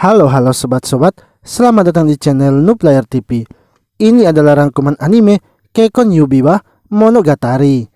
Halo sobat-sobat, selamat datang di channel Nooplayer TV. Ini adalah rangkuman anime Keikon Yubiwa Monogatari.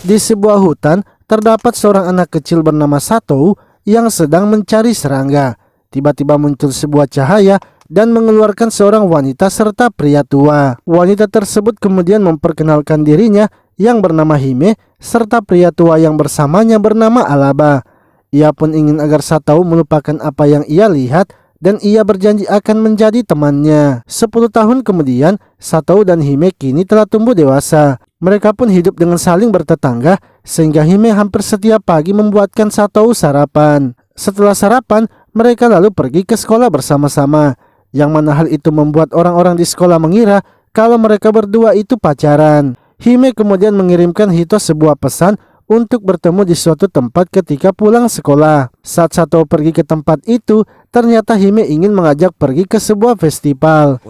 Di sebuah hutan, terdapat seorang anak kecil bernama Satou yang sedang mencari serangga. Tiba-tiba muncul sebuah cahaya dan mengeluarkan seorang wanita serta pria tua. Wanita tersebut kemudian memperkenalkan dirinya yang bernama Hime serta pria tua yang bersamanya bernama Alaba. Ia pun ingin agar Satou melupakan apa yang ia lihat dan ia berjanji akan menjadi temannya. 10 tahun kemudian, Satou dan Hime kini telah tumbuh dewasa. Mereka pun hidup dengan saling bertetangga sehingga Hime hampir setiap pagi membuatkan Satou sarapan. Setelah sarapan, mereka lalu pergi ke sekolah bersama-sama. Yang mana hal itu membuat orang-orang di sekolah mengira kalau mereka berdua itu pacaran. Hime kemudian mengirimkan Hito sebuah pesan untuk bertemu di suatu tempat ketika pulang sekolah. Saat Satou pergi ke tempat itu, ternyata Hime ingin mengajak pergi ke sebuah festival.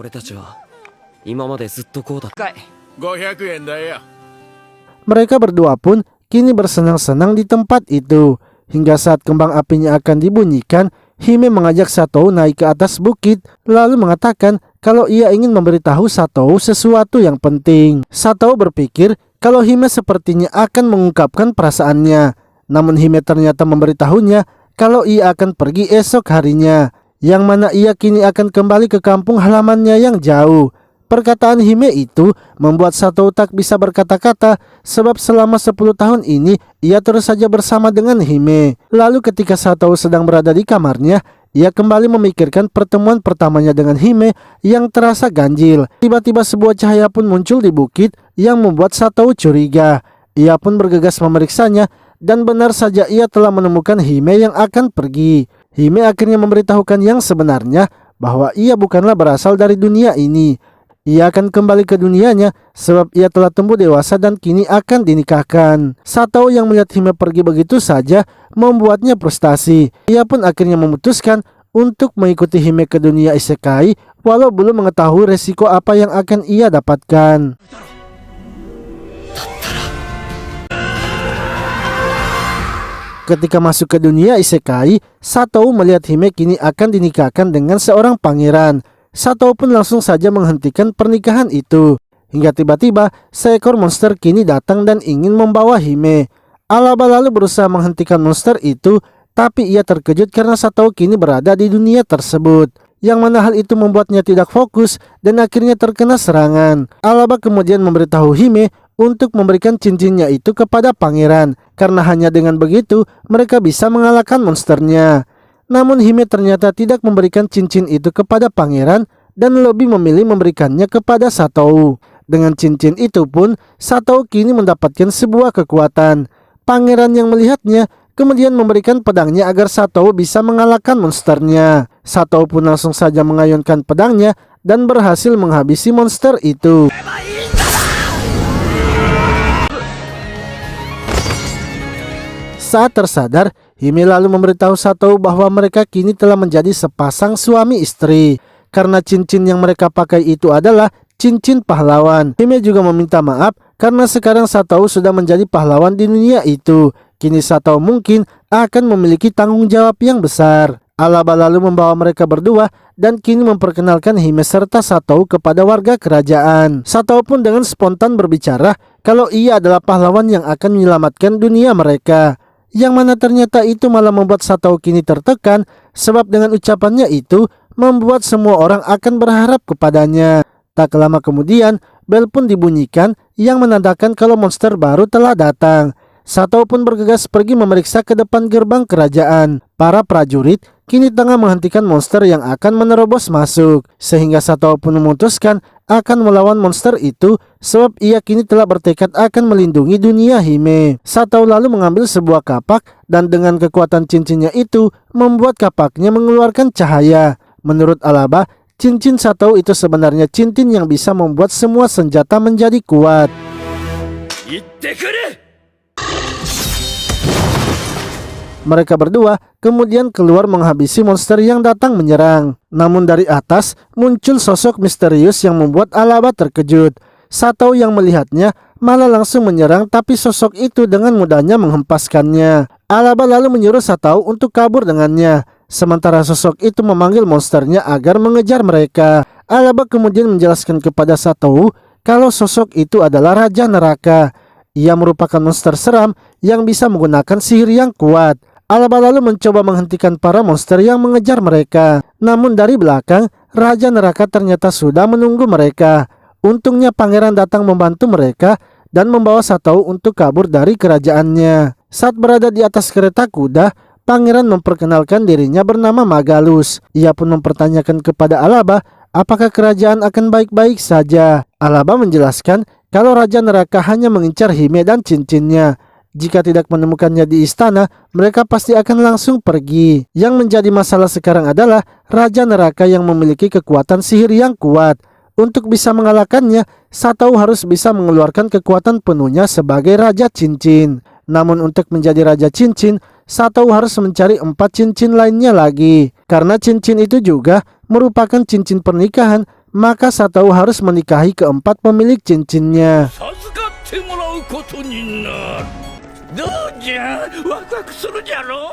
Mereka berdua pun kini bersenang-senang di tempat itu. Hingga saat kembang apinya akan dibunyikan, Hime mengajak Satou naik ke atas bukit, lalu mengatakan kalau ia ingin memberitahu Satou sesuatu yang penting. Satou berpikir kalau Hime sepertinya akan mengungkapkan perasaannya. Namun Hime ternyata memberitahunya kalau ia akan pergi esok harinya, yang mana ia kini akan kembali ke kampung halamannya yang jauh. Perkataan Hime itu membuat Satou tak bisa berkata-kata sebab selama 10 tahun ini ia terus saja bersama dengan Hime. Lalu ketika Satou sedang berada di kamarnya, ia kembali memikirkan pertemuan pertamanya dengan Hime yang terasa ganjil. Tiba-tiba sebuah cahaya pun muncul di bukit yang membuat Satou curiga. Ia pun bergegas memeriksanya dan benar saja ia telah menemukan Hime yang akan pergi. Hime akhirnya memberitahukan yang sebenarnya bahwa ia bukanlah berasal dari dunia ini. Ia akan kembali ke dunianya sebab ia telah tumbuh dewasa dan kini akan dinikahkan. Satou yang melihat Hime pergi begitu saja membuatnya frustasi. Ia pun akhirnya memutuskan untuk mengikuti Hime ke dunia isekai walau belum mengetahui resiko apa yang akan ia dapatkan. Ketika masuk ke dunia isekai, Satou melihat Hime kini akan dinikahkan dengan seorang pangeran. Satou pun langsung saja menghentikan pernikahan itu. Hingga tiba-tiba seekor monster kini datang dan ingin membawa Hime. Alaba lalu berusaha menghentikan monster itu, tapi ia terkejut karena Satou kini berada di dunia tersebut. Yang mana hal itu membuatnya tidak fokus dan akhirnya terkena serangan. Alaba kemudian memberitahu Hime untuk memberikan cincinnya itu kepada pangeran, karena hanya dengan begitu mereka bisa mengalahkan monsternya. Namun Hime ternyata tidak memberikan cincin itu kepada pangeran dan lebih memilih memberikannya kepada Satou. Dengan cincin itu pun Satou kini mendapatkan sebuah kekuatan. Pangeran yang melihatnya kemudian memberikan pedangnya agar Satou bisa mengalahkan monsternya. Satou pun langsung saja mengayunkan pedangnya dan berhasil menghabisi monster itu. Saat tersadar, Hime lalu memberitahu Satou bahwa mereka kini telah menjadi sepasang suami istri. Karena cincin yang mereka pakai itu adalah cincin pahlawan. Hime juga meminta maaf karena sekarang Satou sudah menjadi pahlawan di dunia itu. Kini Satou mungkin akan memiliki tanggung jawab yang besar. Alaba lalu membawa mereka berdua dan kini memperkenalkan Hime serta Satou kepada warga kerajaan. Satou pun dengan spontan berbicara kalau ia adalah pahlawan yang akan menyelamatkan dunia mereka. Yang mana ternyata itu malah membuat Satou kini tertekan sebab dengan ucapannya itu membuat semua orang akan berharap kepadanya. Tak lama kemudian bel pun dibunyikan yang menandakan kalau monster baru telah datang. Satou pun bergegas pergi memeriksa ke depan gerbang kerajaan. Para prajurit kini tengah menghentikan monster yang akan menerobos masuk. Sehingga Satou pun memutuskan akan melawan monster itu sebab ia kini telah bertekad akan melindungi dunia Hime. Satou lalu mengambil sebuah kapak dan dengan kekuatan cincinnya itu membuat kapaknya mengeluarkan cahaya. Menurut Alaba, cincin Satou itu sebenarnya cincin yang bisa membuat semua senjata menjadi kuat. Mereka berdua kemudian keluar menghabisi monster yang datang menyerang. Namun dari atas muncul sosok misterius yang membuat Alaba terkejut. Satou yang melihatnya malah langsung menyerang, tapi sosok itu dengan mudahnya menghempaskannya. Alaba lalu menyuruh Satao untuk kabur dengannya, sementara sosok itu memanggil monsternya agar mengejar mereka. Alaba kemudian menjelaskan kepada Satao kalau sosok itu adalah Raja Neraka. Ia merupakan monster seram yang bisa menggunakan sihir yang kuat. Alaba lalu mencoba menghentikan para monster yang mengejar mereka. Namun dari belakang, Raja Neraka ternyata sudah menunggu mereka. Untungnya pangeran datang membantu mereka dan membawa Satao untuk kabur dari kerajaannya. Saat berada di atas kereta kuda, pangeran memperkenalkan dirinya bernama Magalus. Ia pun mempertanyakan kepada Alaba apakah kerajaan akan baik-baik saja. Alaba menjelaskan kalau Raja Neraka hanya mengincar Hime dan cincinnya. Jika tidak menemukannya di istana, mereka pasti akan langsung pergi. Yang menjadi masalah sekarang adalah Raja Neraka yang memiliki kekuatan sihir yang kuat. Untuk bisa mengalahkannya, Satao harus bisa mengeluarkan kekuatan penuhnya sebagai Raja Cincin. Namun untuk menjadi Raja Cincin, Satao harus mencari 4 cincin lainnya lagi. Karena cincin itu juga merupakan cincin pernikahan, maka Satao harus menikahi keempat pemilik cincinnya.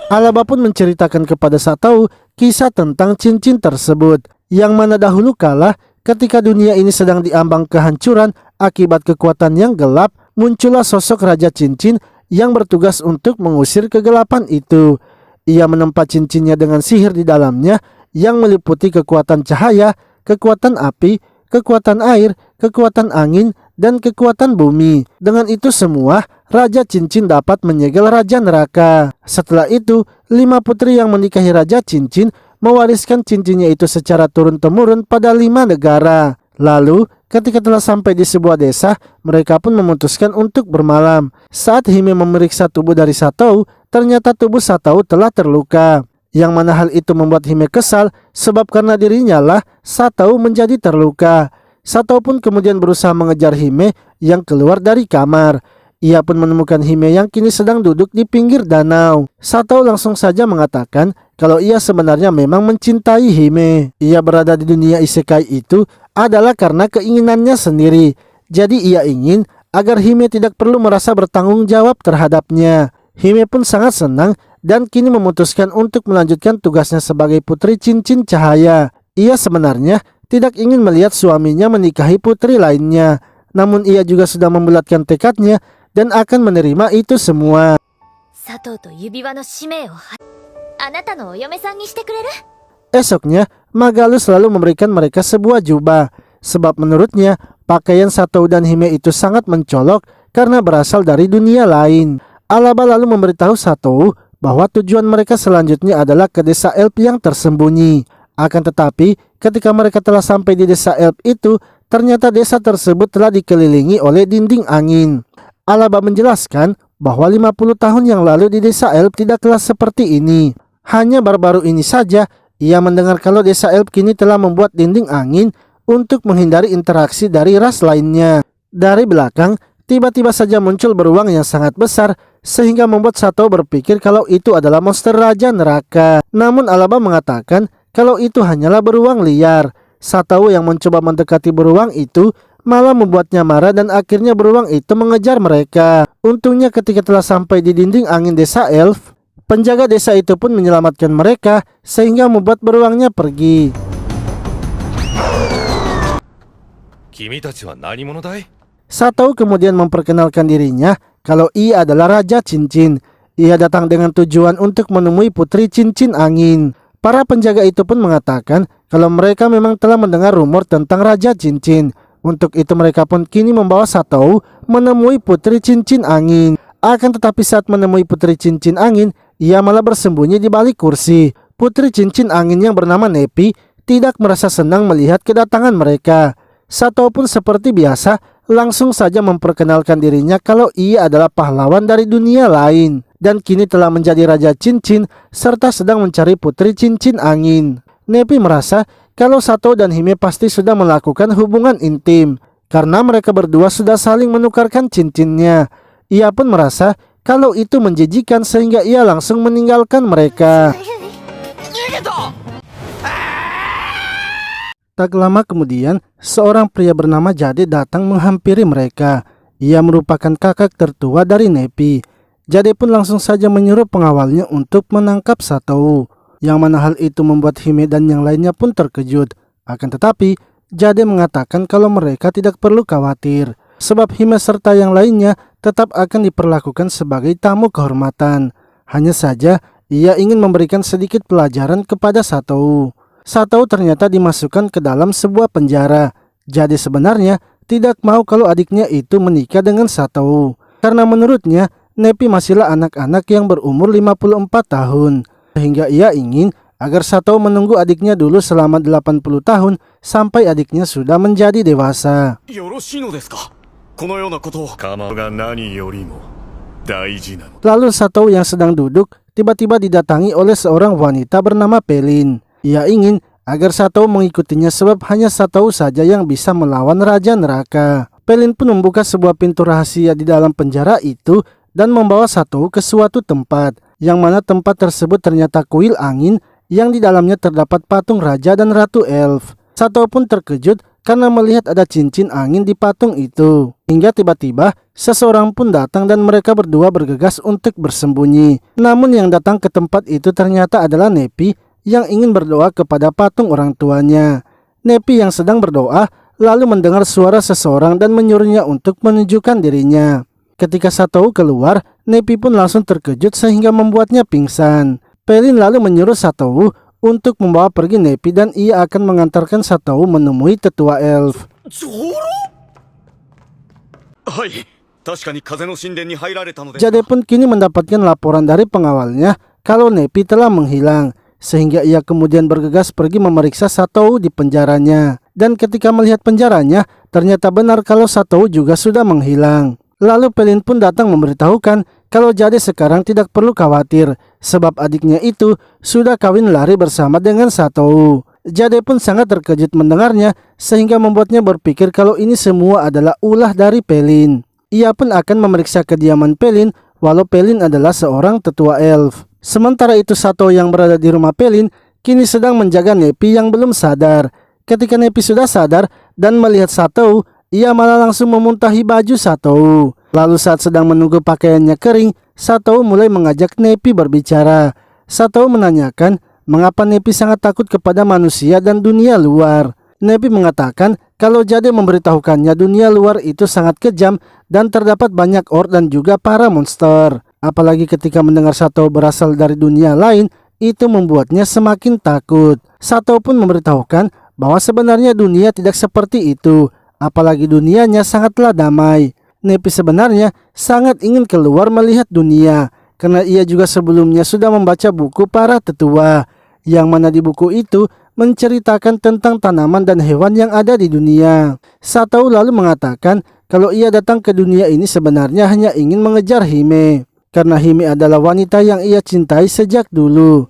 Alaba pun menceritakan kepada Satao kisah tentang cincin tersebut, yang mana dahulu kala ketika dunia ini sedang diambang kehancuran akibat kekuatan yang gelap, muncullah sosok Raja Cincin yang bertugas untuk mengusir kegelapan itu. Ia menempa cincinnya dengan sihir di dalamnya yang meliputi kekuatan cahaya, kekuatan api, kekuatan air, kekuatan angin, dan kekuatan bumi. Dengan itu semua, Raja Cincin dapat menyegel Raja Neraka. Setelah itu, 5 putri yang menikahi Raja Cincin mewariskan cincinnya itu secara turun-temurun pada 5 negara. Lalu, ketika telah sampai di sebuah desa, mereka pun memutuskan untuk bermalam. Saat Hime memeriksa tubuh dari Satao, ternyata tubuh Satao telah terluka. Yang mana hal itu membuat Hime kesal, sebab karena dirinya lah Satao menjadi terluka. Satao pun kemudian berusaha mengejar Hime yang keluar dari kamar. Ia pun menemukan Hime yang kini sedang duduk di pinggir danau. Satao langsung saja mengatakan kalau ia sebenarnya memang mencintai Hime. Ia berada di dunia isekai itu adalah karena keinginannya sendiri. Jadi ia ingin agar Hime tidak perlu merasa bertanggung jawab terhadapnya. Hime pun sangat senang dan kini memutuskan untuk melanjutkan tugasnya sebagai putri cincin cahaya. Ia sebenarnya tidak ingin melihat suaminya menikahi putri lainnya. Namun ia juga sudah membulatkan tekadnya dan akan menerima itu semua. Esoknya, Magalus lalu memberikan mereka sebuah jubah. Sebab menurutnya, pakaian Satao dan Hime itu sangat mencolok karena berasal dari dunia lain. Alaba lalu memberitahu Satao bahwa tujuan mereka selanjutnya adalah ke desa Elf yang tersembunyi. Akan tetapi, ketika mereka telah sampai di desa Elf itu, ternyata desa tersebut telah dikelilingi oleh dinding angin. Alaba menjelaskan bahwa 50 tahun yang lalu di desa Elf tidaklah seperti ini. Hanya baru-baru ini saja ia mendengar kalau desa Elf kini telah membuat dinding angin untuk menghindari interaksi dari ras lainnya. Dari belakang, tiba-tiba saja muncul beruang yang sangat besar sehingga membuat Satao berpikir kalau itu adalah monster Raja Neraka. Namun Alaba mengatakan kalau itu hanyalah beruang liar. Satao yang mencoba mendekati beruang itu malah membuatnya marah dan akhirnya beruang itu mengejar mereka. Untungnya ketika telah sampai di dinding angin desa Elf, penjaga desa itu pun menyelamatkan mereka sehingga membuat beruangnya pergi. Satao kemudian memperkenalkan dirinya kalau ia adalah Raja Cincin. Ia datang dengan tujuan untuk menemui putri cincin angin. Para penjaga itu pun mengatakan kalau mereka memang telah mendengar rumor tentang Raja Cincin. Untuk itu mereka pun kini membawa Satao menemui putri cincin angin. Akan tetapi saat menemui putri cincin angin, ia malah bersembunyi di balik kursi. Putri cincin angin yang bernama Nepi tidak merasa senang melihat kedatangan mereka. Satao pun seperti biasa langsung saja memperkenalkan dirinya kalau ia adalah pahlawan dari dunia lain dan kini telah menjadi Raja Cincin serta sedang mencari putri cincin angin. Nepi merasa kalau Satao dan Hime pasti sudah melakukan hubungan intim karena mereka berdua sudah saling menukarkan cincinnya. Ia pun merasa kalau itu menjijikan sehingga ia langsung meninggalkan mereka. Tak lama kemudian, seorang pria bernama Jade datang menghampiri mereka. ia merupakan kakak tertua dari Nepi. Jade pun langsung saja menyuruh pengawalnya untuk menangkap Satou. Yang mana hal itu membuat Hime dan yang lainnya pun terkejut. Akan tetapi, Jade mengatakan kalau mereka tidak perlu khawatir. Sebab Hime serta yang lainnya tetap akan diperlakukan sebagai tamu kehormatan. Hanya saja, ia ingin memberikan sedikit pelajaran kepada Satou. Satou ternyata dimasukkan ke dalam sebuah penjara. Jade sebenarnya tidak mau kalau adiknya itu menikah dengan Satou. Karena menurutnya, Nepi masihlah anak-anak yang berumur 54 tahun. Sehingga ia ingin agar Satou menunggu adiknya dulu selama 80 tahun sampai adiknya sudah menjadi dewasa. Lalu Satou yang sedang duduk tiba-tiba didatangi oleh seorang wanita bernama Pelin. Ia ingin agar Satou mengikutinya sebab hanya Satou saja yang bisa melawan Raja Neraka. Pelin pun membuka sebuah pintu rahasia di dalam penjara itu dan membawa Satou ke suatu tempat, yang mana tempat tersebut ternyata kuil angin yang di dalamnya terdapat patung Raja dan Ratu Elf. Satou pun terkejut karena melihat ada cincin angin di patung itu. Hingga tiba-tiba seseorang pun datang dan mereka berdua bergegas untuk bersembunyi. Namun yang datang ke tempat itu ternyata adalah Nepi yang ingin berdoa kepada patung orang tuanya. Nepi yang sedang berdoa lalu mendengar suara seseorang dan menyuruhnya untuk menunjukkan dirinya. Ketika Satou keluar, Nepi pun langsung terkejut sehingga membuatnya pingsan. Pelin lalu menyuruh Satou untuk membawa pergi Nepi dan ia akan mengantarkan Satou menemui tetua elf. Jade pun kini mendapatkan laporan dari pengawalnya kalau Nepi telah menghilang, sehingga ia kemudian bergegas pergi memeriksa Satou di penjaranya. Dan ketika melihat penjaranya, ternyata benar kalau Satou juga sudah menghilang. Lalu Pelin pun datang memberitahukan kalau Jade sekarang tidak perlu khawatir sebab adiknya itu sudah kawin lari bersama dengan Satou. Jade pun sangat terkejut mendengarnya sehingga membuatnya berpikir kalau ini semua adalah ulah dari Pelin. Ia pun akan memeriksa kediaman Pelin walau Pelin adalah seorang tetua elf. Sementara itu Satou yang berada di rumah Pelin kini sedang menjaga Nepi yang belum sadar. Ketika Nepi sudah sadar dan melihat Satou, ia malah langsung memuntahi baju Satou. Lalu saat sedang menunggu pakaiannya kering, Satou mulai mengajak Nepi berbicara. Satou menanyakan mengapa Nepi sangat takut kepada manusia dan dunia luar. Nepi mengatakan kalau Jade memberitahukannya dunia luar itu sangat kejam dan terdapat banyak orc dan juga para monster. Apalagi ketika mendengar Satou berasal dari dunia lain, itu membuatnya semakin takut. Satou pun memberitahukan bahwa sebenarnya dunia tidak seperti itu. Apalagi dunianya sangatlah damai. Nepi sebenarnya sangat ingin keluar melihat dunia karena ia juga sebelumnya sudah membaca buku para tetua, yang mana di buku itu menceritakan tentang tanaman dan hewan yang ada di dunia. Satou lalu mengatakan kalau ia datang ke dunia ini sebenarnya hanya ingin mengejar Hime, karena Hime adalah wanita yang ia cintai sejak dulu.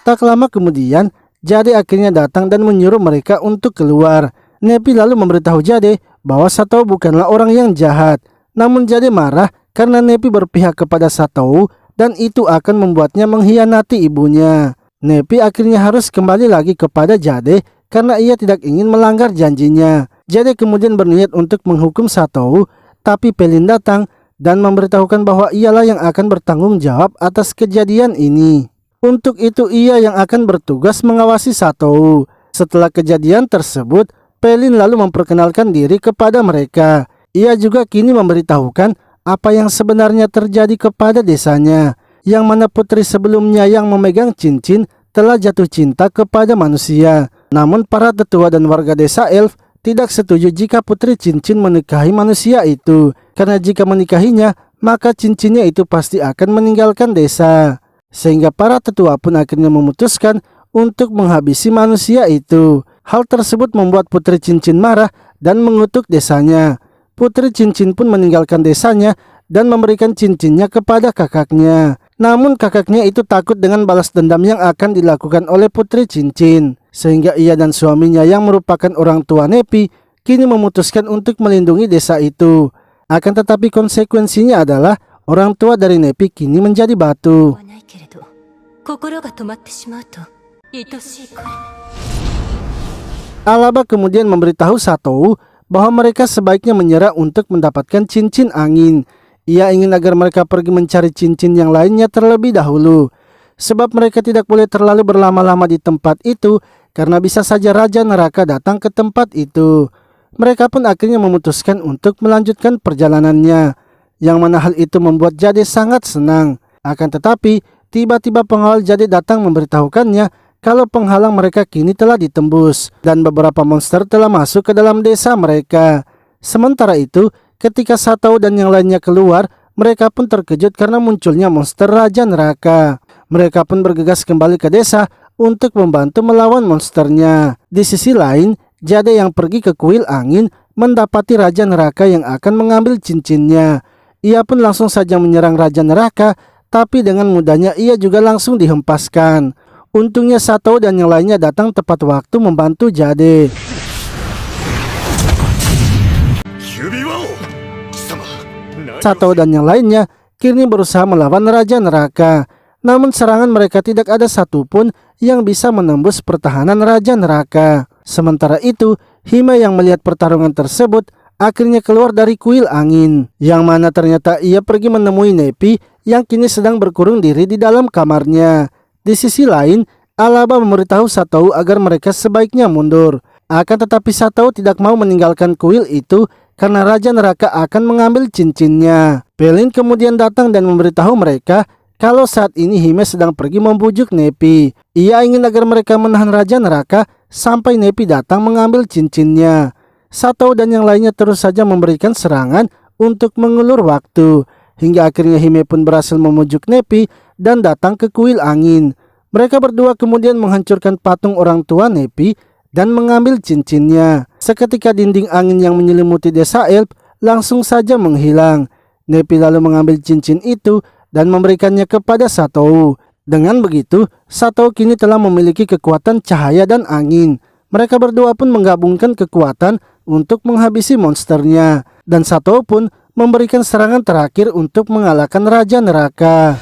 Tak lama kemudian, Jade akhirnya datang dan menyuruh mereka untuk keluar. Nepi lalu memberitahu Jade bahwa Satou bukanlah orang yang jahat. Namun Jade marah karena Nepi berpihak kepada Satou dan itu akan membuatnya mengkhianati ibunya. Nepi akhirnya harus kembali lagi kepada Jade karena ia tidak ingin melanggar janjinya. Jade kemudian berniat untuk menghukum Satou, tapi Pelin datang dan memberitahukan bahwa ialah yang akan bertanggung jawab atas kejadian ini. Untuk itu ia yang akan bertugas mengawasi Satou. Setelah kejadian tersebut, Pelin lalu memperkenalkan diri kepada mereka. Ia juga kini memberitahukan apa yang sebenarnya terjadi kepada desanya, yang mana putri sebelumnya yang memegang cincin telah jatuh cinta kepada manusia. Namun para tetua dan warga desa elf tidak setuju jika putri cincin menikahi manusia itu, karena jika menikahinya maka cincinnya itu pasti akan meninggalkan desa. Sehingga para tetua pun akhirnya memutuskan untuk menghabisi manusia itu. Hal tersebut membuat putri cincin marah dan mengutuk desanya. Putri cincin pun meninggalkan desanya dan memberikan cincinnya kepada kakaknya. Namun kakaknya itu takut dengan balas dendam yang akan dilakukan oleh putri cincin, sehingga ia dan suaminya yang merupakan orang tua Nepi kini memutuskan untuk melindungi desa itu. Akan tetapi konsekuensinya adalah orang tua dari Nepi kini menjadi batu. Alaba kemudian memberitahu Satou bahwa mereka sebaiknya menyerah untuk mendapatkan cincin angin. Ia ingin agar mereka pergi mencari cincin yang lainnya terlebih dahulu, sebab mereka tidak boleh terlalu berlama-lama di tempat itu karena bisa saja Raja Neraka datang ke tempat itu. Mereka pun akhirnya memutuskan untuk melanjutkan perjalanannya, yang mana hal itu membuat Jade sangat senang. Akan tetapi tiba-tiba pengawal Jade datang memberitahukannya kalau penghalang mereka kini telah ditembus dan beberapa monster telah masuk ke dalam desa mereka. Sementara itu, ketika Satou dan yang lainnya keluar, mereka pun terkejut karena munculnya monster Raja Neraka. Mereka pun bergegas kembali ke desa untuk membantu melawan monsternya. Di sisi lain, Jade yang pergi ke kuil angin mendapati Raja Neraka yang akan mengambil cincinnya. Ia pun langsung saja menyerang Raja Neraka, tapi dengan mudahnya ia juga langsung dihempaskan. Untungnya Satou dan yang lainnya datang tepat waktu membantu Jade. Satou dan yang lainnya kini berusaha melawan Raja Neraka. Namun serangan mereka tidak ada satupun yang bisa menembus pertahanan Raja Neraka. Sementara itu, Hime yang melihat pertarungan tersebut akhirnya keluar dari kuil angin, yang mana ternyata ia pergi menemui Nepi yang kini sedang berkurung diri di dalam kamarnya. Di sisi lain, Alaba memberitahu Satou agar mereka sebaiknya mundur. Akan tetapi Satou tidak mau meninggalkan kuil itu karena Raja Neraka akan mengambil cincinnya. Pelin kemudian datang dan memberitahu mereka kalau saat ini Hime sedang pergi membujuk Nepi. Ia ingin agar mereka menahan Raja Neraka sampai Nepi datang mengambil cincinnya. Satou dan yang lainnya terus saja memberikan serangan untuk mengulur waktu, hingga akhirnya Hime pun berhasil memujuk Nepi dan datang ke kuil angin. Mereka berdua kemudian menghancurkan patung orang tua Nepi dan mengambil cincinnya. Seketika dinding angin yang menyelimuti desa Elf langsung saja menghilang. Nepi lalu mengambil cincin itu dan memberikannya kepada Satou. Dengan begitu, Satou kini telah memiliki kekuatan cahaya dan angin. Mereka berdua pun menggabungkan kekuatan untuk menghabisi monsternya. Dan Satou pun memberikan serangan terakhir untuk mengalahkan Raja Neraka.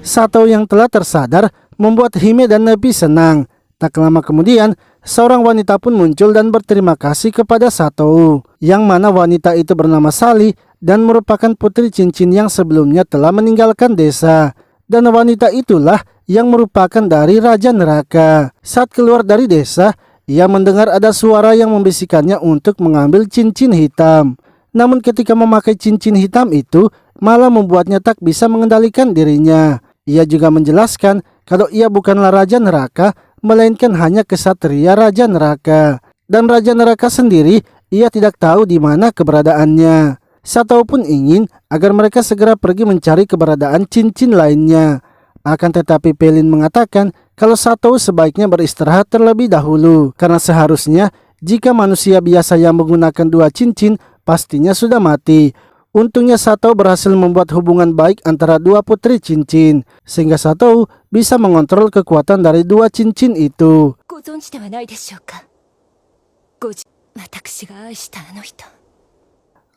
Satou yang telah tersadar membuat Hime dan Nepi senang. Tak lama kemudian, seorang wanita pun muncul dan berterima kasih kepada Satou, yang mana wanita itu bernama Sally dan merupakan putri cincin yang sebelumnya telah meninggalkan desa. Dan wanita itulah yang merupakan dari Raja Neraka. Saat keluar dari desa, ia mendengar ada suara yang membisikannya untuk mengambil cincin hitam. Namun ketika memakai cincin hitam itu, malah membuatnya tak bisa mengendalikan dirinya. Ia juga menjelaskan kalau ia bukanlah Raja Neraka, melainkan hanya kesatria Raja Neraka. Dan Raja Neraka sendiri, ia tidak tahu di mana keberadaannya. Satou pun ingin agar mereka segera pergi mencari keberadaan cincin lainnya. Akan tetapi Pelin mengatakan kalau Satou sebaiknya beristirahat terlebih dahulu, karena seharusnya jika manusia biasa yang menggunakan dua cincin pastinya sudah mati. Untungnya Satou berhasil membuat hubungan baik antara dua putri cincin, sehingga Satou bisa mengontrol kekuatan dari dua cincin itu.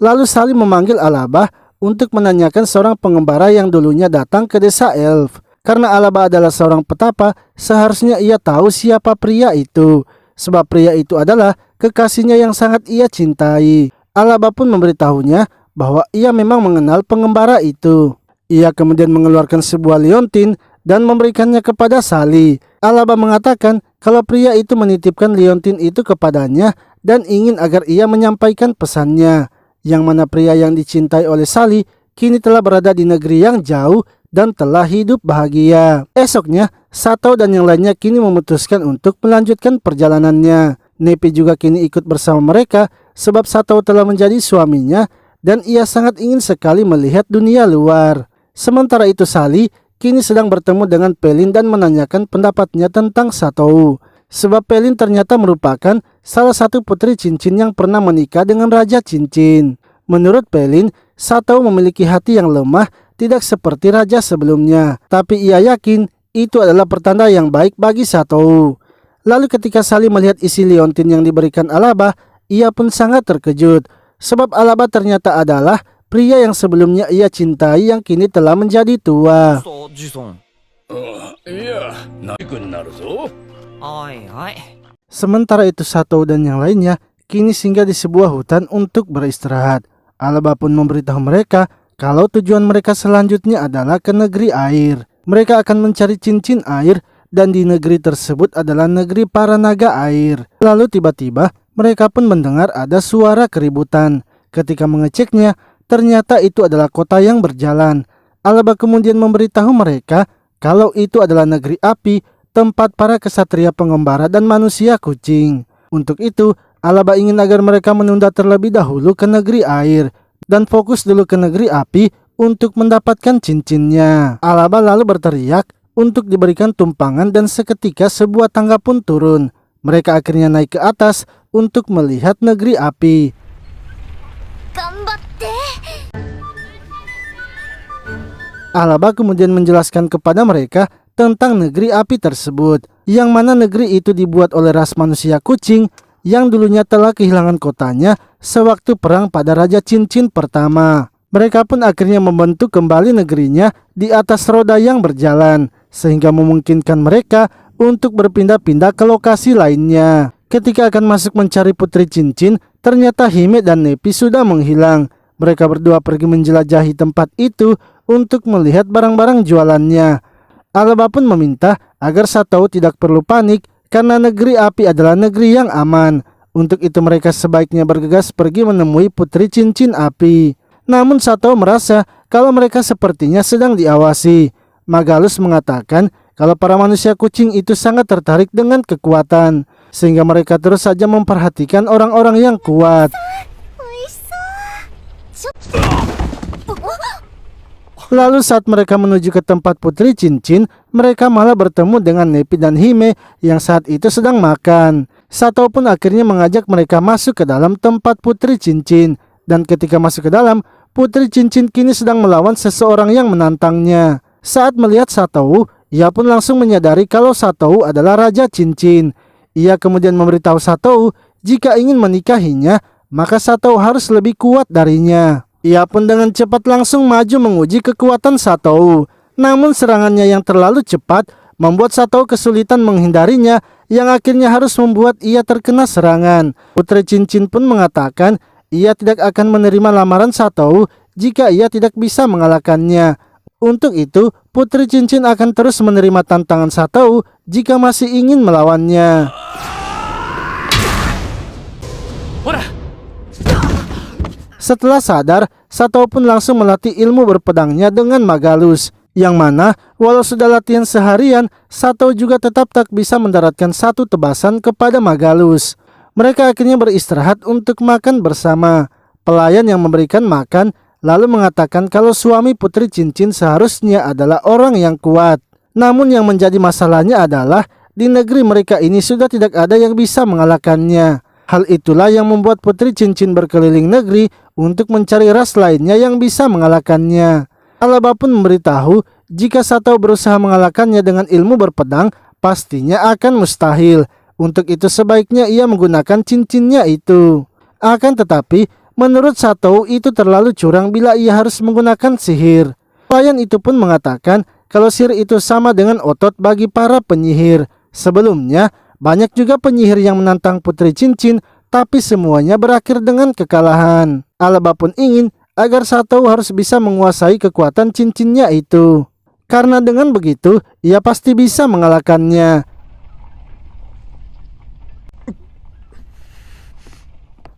Lalu Sally memanggil Alaba untuk menanyakan seorang pengembara yang dulunya datang ke desa Elf. Karena Alaba adalah seorang petapa, seharusnya ia tahu siapa pria itu, sebab pria itu adalah kekasihnya yang sangat ia cintai. Alaba pun memberitahunya bahwa ia memang mengenal pengembara itu. Ia kemudian mengeluarkan sebuah liontin dan memberikannya kepada Sally. Alaba mengatakan kalau pria itu menitipkan liontin itu kepadanya dan ingin agar ia menyampaikan pesannya, yang mana pria yang dicintai oleh Sally kini telah berada di negeri yang jauh dan telah hidup bahagia. Esoknya, Satou dan yang lainnya kini memutuskan untuk melanjutkan perjalanannya. Nepi juga kini ikut bersama mereka sebab Satou telah menjadi suaminya dan ia sangat ingin sekali melihat dunia luar. Sementara itu Sally kini sedang bertemu dengan Pelin dan menanyakan pendapatnya tentang Satou. Sebab Pelin ternyata merupakan salah satu putri cincin yang pernah menikah dengan Raja Cincin. Menurut Pelin, Satou memiliki hati yang lemah, tidak seperti raja sebelumnya. Tapi ia yakin itu adalah pertanda yang baik bagi Satou. Lalu ketika Sally melihat isi liontin yang diberikan Alaba, ia pun sangat terkejut. Sebab Alaba ternyata adalah pria yang sebelumnya ia cintai yang kini telah menjadi tua. ジソン。いや、仲良くなるぞ。おいおい。 Sementara itu Satou dan yang lainnya kini singgah di sebuah hutan untuk beristirahat. Alaba pun memberitahu mereka kalau tujuan mereka selanjutnya adalah ke negeri air. Mereka akan mencari cincin air dan di negeri tersebut adalah negeri para naga air. Lalu tiba-tiba mereka pun mendengar ada suara keributan. Ketika mengeceknya, ternyata itu adalah kota yang berjalan. Alaba kemudian memberitahu mereka kalau itu adalah negeri api, tempat para kesatria pengembara dan manusia kucing. Untuk itu, Alaba ingin agar mereka menunda terlebih dahulu ke negeri air dan fokus dulu ke negeri api untuk mendapatkan cincinnya. Alaba lalu berteriak untuk diberikan tumpangan dan seketika sebuah tangga pun turun. Mereka akhirnya naik ke atas untuk melihat negeri api. Alaba kemudian menjelaskan kepada mereka tentang negeri api tersebut, yang mana negeri itu dibuat oleh ras manusia kucing yang dulunya telah kehilangan kotanya sewaktu perang pada Raja Cincin pertama. Mereka pun akhirnya membentuk kembali negerinya di atas roda yang berjalan, sehingga memungkinkan mereka untuk berpindah-pindah ke lokasi lainnya. Ketika akan masuk mencari Putri Cincin, ternyata Hime dan Nepi sudah menghilang. Mereka berdua pergi menjelajahi tempat itu untuk melihat barang-barang jualannya. Alaba pun meminta agar Satou tidak perlu panik karena negeri api adalah negeri yang aman. Untuk itu mereka sebaiknya bergegas pergi menemui Putri Cincin Api. Namun Satou merasa kalau mereka sepertinya sedang diawasi. Magalus mengatakan kalau para manusia kucing itu sangat tertarik dengan kekuatan, sehingga mereka terus saja memperhatikan orang-orang yang kuat. Lalu saat mereka menuju ke tempat Putri Cincin, mereka malah bertemu dengan Nepi dan Hime yang saat itu sedang makan. Satou pun akhirnya mengajak mereka masuk ke dalam tempat Putri Cincin. Dan ketika masuk ke dalam, Putri Cincin kini sedang melawan seseorang yang menantangnya. Saat melihat Satou, ia pun langsung menyadari kalau Satou adalah Raja Cincin. Ia kemudian memberitahu Satou jika ingin menikahinya, maka Satou harus lebih kuat darinya. Ia pun dengan cepat langsung maju menguji kekuatan Satou. Namun serangannya yang terlalu cepat membuat Satou kesulitan menghindarinya, yang akhirnya harus membuat ia terkena serangan. Putri Cincin pun mengatakan ia tidak akan menerima lamaran Satou jika ia tidak bisa mengalahkannya. Untuk itu, Putri Cincin akan terus menerima tantangan Satou jika masih ingin melawannya. Setelah sadar, Satou pun langsung melatih ilmu berpedangnya dengan Magalus, yang mana walau sudah latihan seharian, Satou juga tetap tak bisa mendaratkan satu tebasan kepada Magalus. Mereka akhirnya beristirahat untuk makan bersama. Pelayan yang memberikan makan lalu mengatakan kalau suami Putri Cincin seharusnya adalah orang yang kuat. Namun yang menjadi masalahnya adalah di negeri mereka ini sudah tidak ada yang bisa mengalahkannya. Hal itulah yang membuat Putri Cincin berkeliling negeri untuk mencari ras lainnya yang bisa mengalahkannya. Alaba pun memberitahu jika Satou berusaha mengalahkannya dengan ilmu berpedang, pastinya akan mustahil. Untuk itu sebaiknya ia menggunakan cincinnya itu. Akan tetapi, menurut Satou itu terlalu curang bila ia harus menggunakan sihir. Pelayan itu pun mengatakan kalau sihir itu sama dengan otot bagi para penyihir. Sebelumnya, banyak juga penyihir yang menantang Putri Cincin, tapi semuanya berakhir dengan kekalahan. Alaba pun ingin agar Satou harus bisa menguasai kekuatan cincinnya itu. Karena dengan begitu, ia pasti bisa mengalahkannya.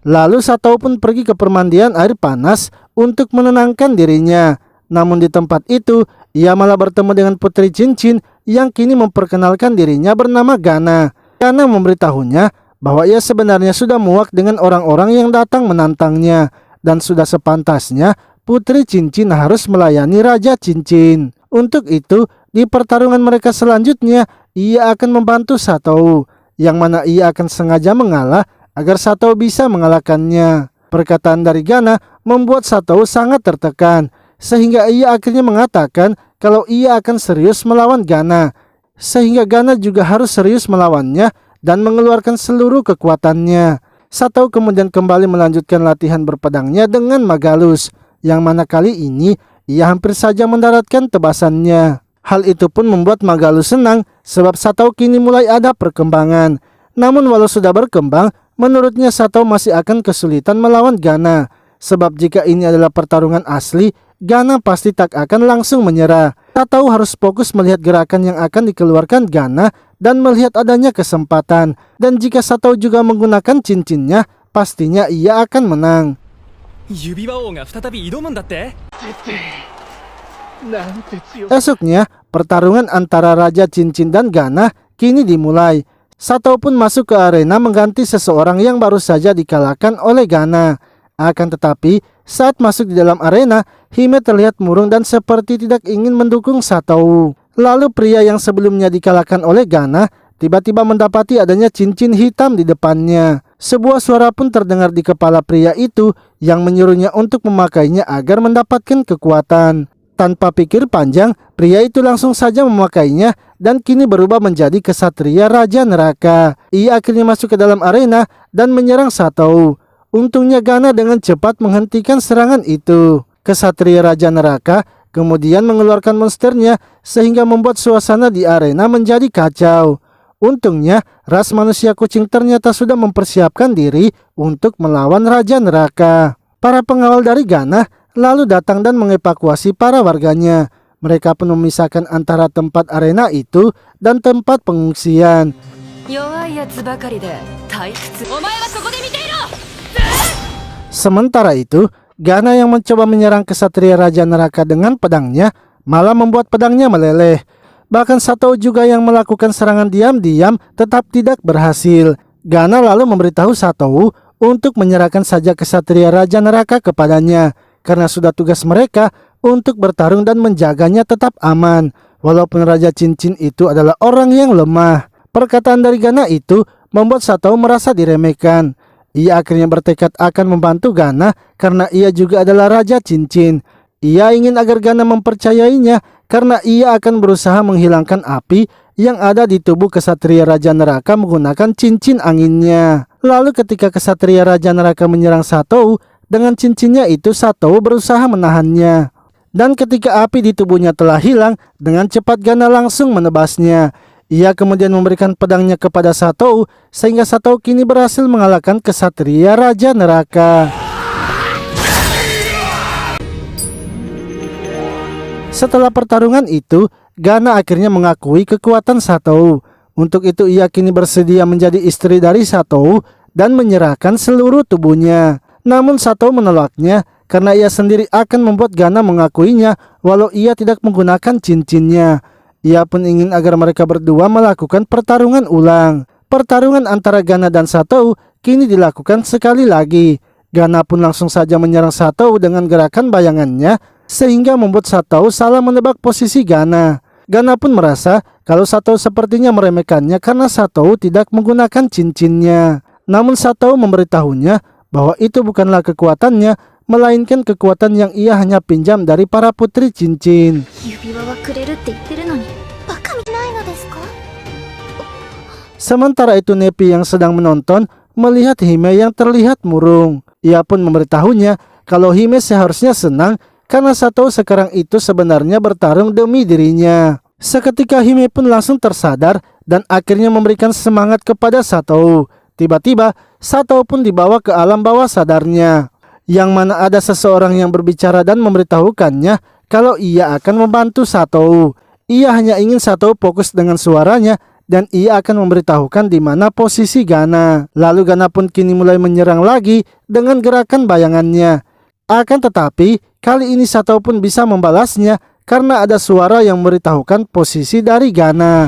Lalu Satou pun pergi ke permandian air panas untuk menenangkan dirinya. Namun di tempat itu, ia malah bertemu dengan Putri Cincin yang kini memperkenalkan dirinya bernama Gana. Gana memberitahunya bahwa ia sebenarnya sudah muak dengan orang-orang yang datang menantangnya. Dan sudah sepantasnya Putri Cincin harus melayani Raja Cincin. Untuk itu, di pertarungan mereka selanjutnya, ia akan membantu Satou, yang mana ia akan sengaja mengalah agar Satou bisa mengalahkannya. Perkataan dari Gana membuat Satou sangat tertekan, sehingga ia akhirnya mengatakan kalau ia akan serius melawan Gana. Sehingga Gana juga harus serius melawannya dan mengeluarkan seluruh kekuatannya. Satou kemudian kembali melanjutkan latihan berpedangnya dengan Magalus. yang mana kali ini ia hampir saja mendaratkan tebasannya. Hal itu pun membuat Magalu senang sebab Sato kini mulai ada perkembangan. Namun walau sudah berkembang, menurutnya Sato masih akan kesulitan melawan Gana. Sebab jika ini adalah pertarungan asli, Gana pasti tak akan langsung menyerah. Sato harus fokus melihat gerakan yang akan dikeluarkan Gana dan melihat adanya kesempatan. Dan jika Sato juga menggunakan cincinnya, pastinya ia akan menang. 指輪王が再び挑むんだって。 Esoknya, pertarungan antara Raja Cincin dan Gana kini dimulai. Sato pun masuk ke arena mengganti seseorang yang baru saja dikalahkan oleh Gana. Akan tetapi, saat masuk di dalam arena, Hime terlihat murung dan seperti tidak ingin mendukung Sato. Lalu pria yang sebelumnya dikalahkan oleh Gana tiba-tiba mendapati adanya cincin hitam di depannya. Sebuah suara pun terdengar di kepala pria itu yang menyuruhnya untuk memakainya agar mendapatkan kekuatan. Tanpa pikir panjang, pria itu langsung saja memakainya dan kini berubah menjadi kesatria Raja Neraka. Ia akhirnya masuk ke dalam arena dan menyerang Sato. Untungnya Gana dengan cepat menghentikan serangan itu. Kesatria Raja Neraka kemudian mengeluarkan monsternya sehingga membuat suasana di arena menjadi kacau. Untungnya ras manusia kucing ternyata sudah mempersiapkan diri untuk melawan Raja Neraka. Para pengawal dari Gana lalu datang dan mengevakuasi para warganya. Mereka pun memisahkan antara tempat arena itu dan tempat pengungsian. Sementara itu, Gana yang mencoba menyerang kesatria Raja Neraka dengan pedangnya malah membuat pedangnya meleleh. Bahkan Sato juga yang melakukan serangan diam-diam tetap tidak berhasil. Gana lalu memberitahu Sato untuk menyerahkan saja kesatria Raja Neraka kepadanya, karena sudah tugas mereka untuk bertarung dan menjaganya tetap aman. Walaupun Raja Cincin itu adalah orang yang lemah. Perkataan dari Gana itu membuat Sato merasa diremehkan. Ia akhirnya bertekad akan membantu Gana karena ia juga adalah Raja Cincin. Ia ingin agar Gana mempercayainya karena ia akan berusaha menghilangkan api yang ada di tubuh kesatria Raja Neraka menggunakan cincin anginnya. Lalu ketika kesatria Raja Neraka menyerang Sato, dengan cincinnya itu Sato berusaha menahannya. Dan ketika api di tubuhnya telah hilang, dengan cepat Gana langsung menebasnya. Ia kemudian memberikan pedangnya kepada Sato, sehingga Sato kini berhasil mengalahkan kesatria Raja Neraka. Setelah pertarungan itu, Gana akhirnya mengakui kekuatan Sato. Untuk itu ia kini bersedia menjadi istri dari Sato dan menyerahkan seluruh tubuhnya. Namun Sato menolaknya karena ia sendiri akan membuat Gana mengakuinya walau ia tidak menggunakan cincinnya. Ia pun ingin agar mereka berdua melakukan pertarungan ulang. Pertarungan antara Gana dan Sato kini dilakukan sekali lagi. Gana pun langsung saja menyerang Sato dengan gerakan bayangannya sehingga membuat Sato salah menebak posisi Gana. Gana pun merasa kalau Sato sepertinya meremehkannya karena Sato tidak menggunakan cincinnya. Namun Sato memberitahunya bahwa itu bukanlah kekuatannya, melainkan kekuatan yang ia hanya pinjam dari para putri cincin. Sementara itu Nepi yang sedang menonton melihat Hime yang terlihat murung. Ia pun memberitahunya kalau Hime seharusnya senang karena Sato sekarang itu sebenarnya bertarung demi dirinya. Seketika Hime pun langsung tersadar dan akhirnya memberikan semangat kepada Sato. Tiba-tiba Sato pun dibawa ke alam bawah sadarnya, yang mana ada seseorang yang berbicara dan memberitahukannya kalau ia akan membantu Sato. Ia hanya ingin Sato fokus dengan suaranya dan ia akan memberitahukan di mana posisi Gana. Lalu Gana pun kini mulai menyerang lagi dengan gerakan bayangannya. Akan tetapi kali ini Sato pun bisa membalasnya karena ada suara yang memberitahukan posisi dari Gana.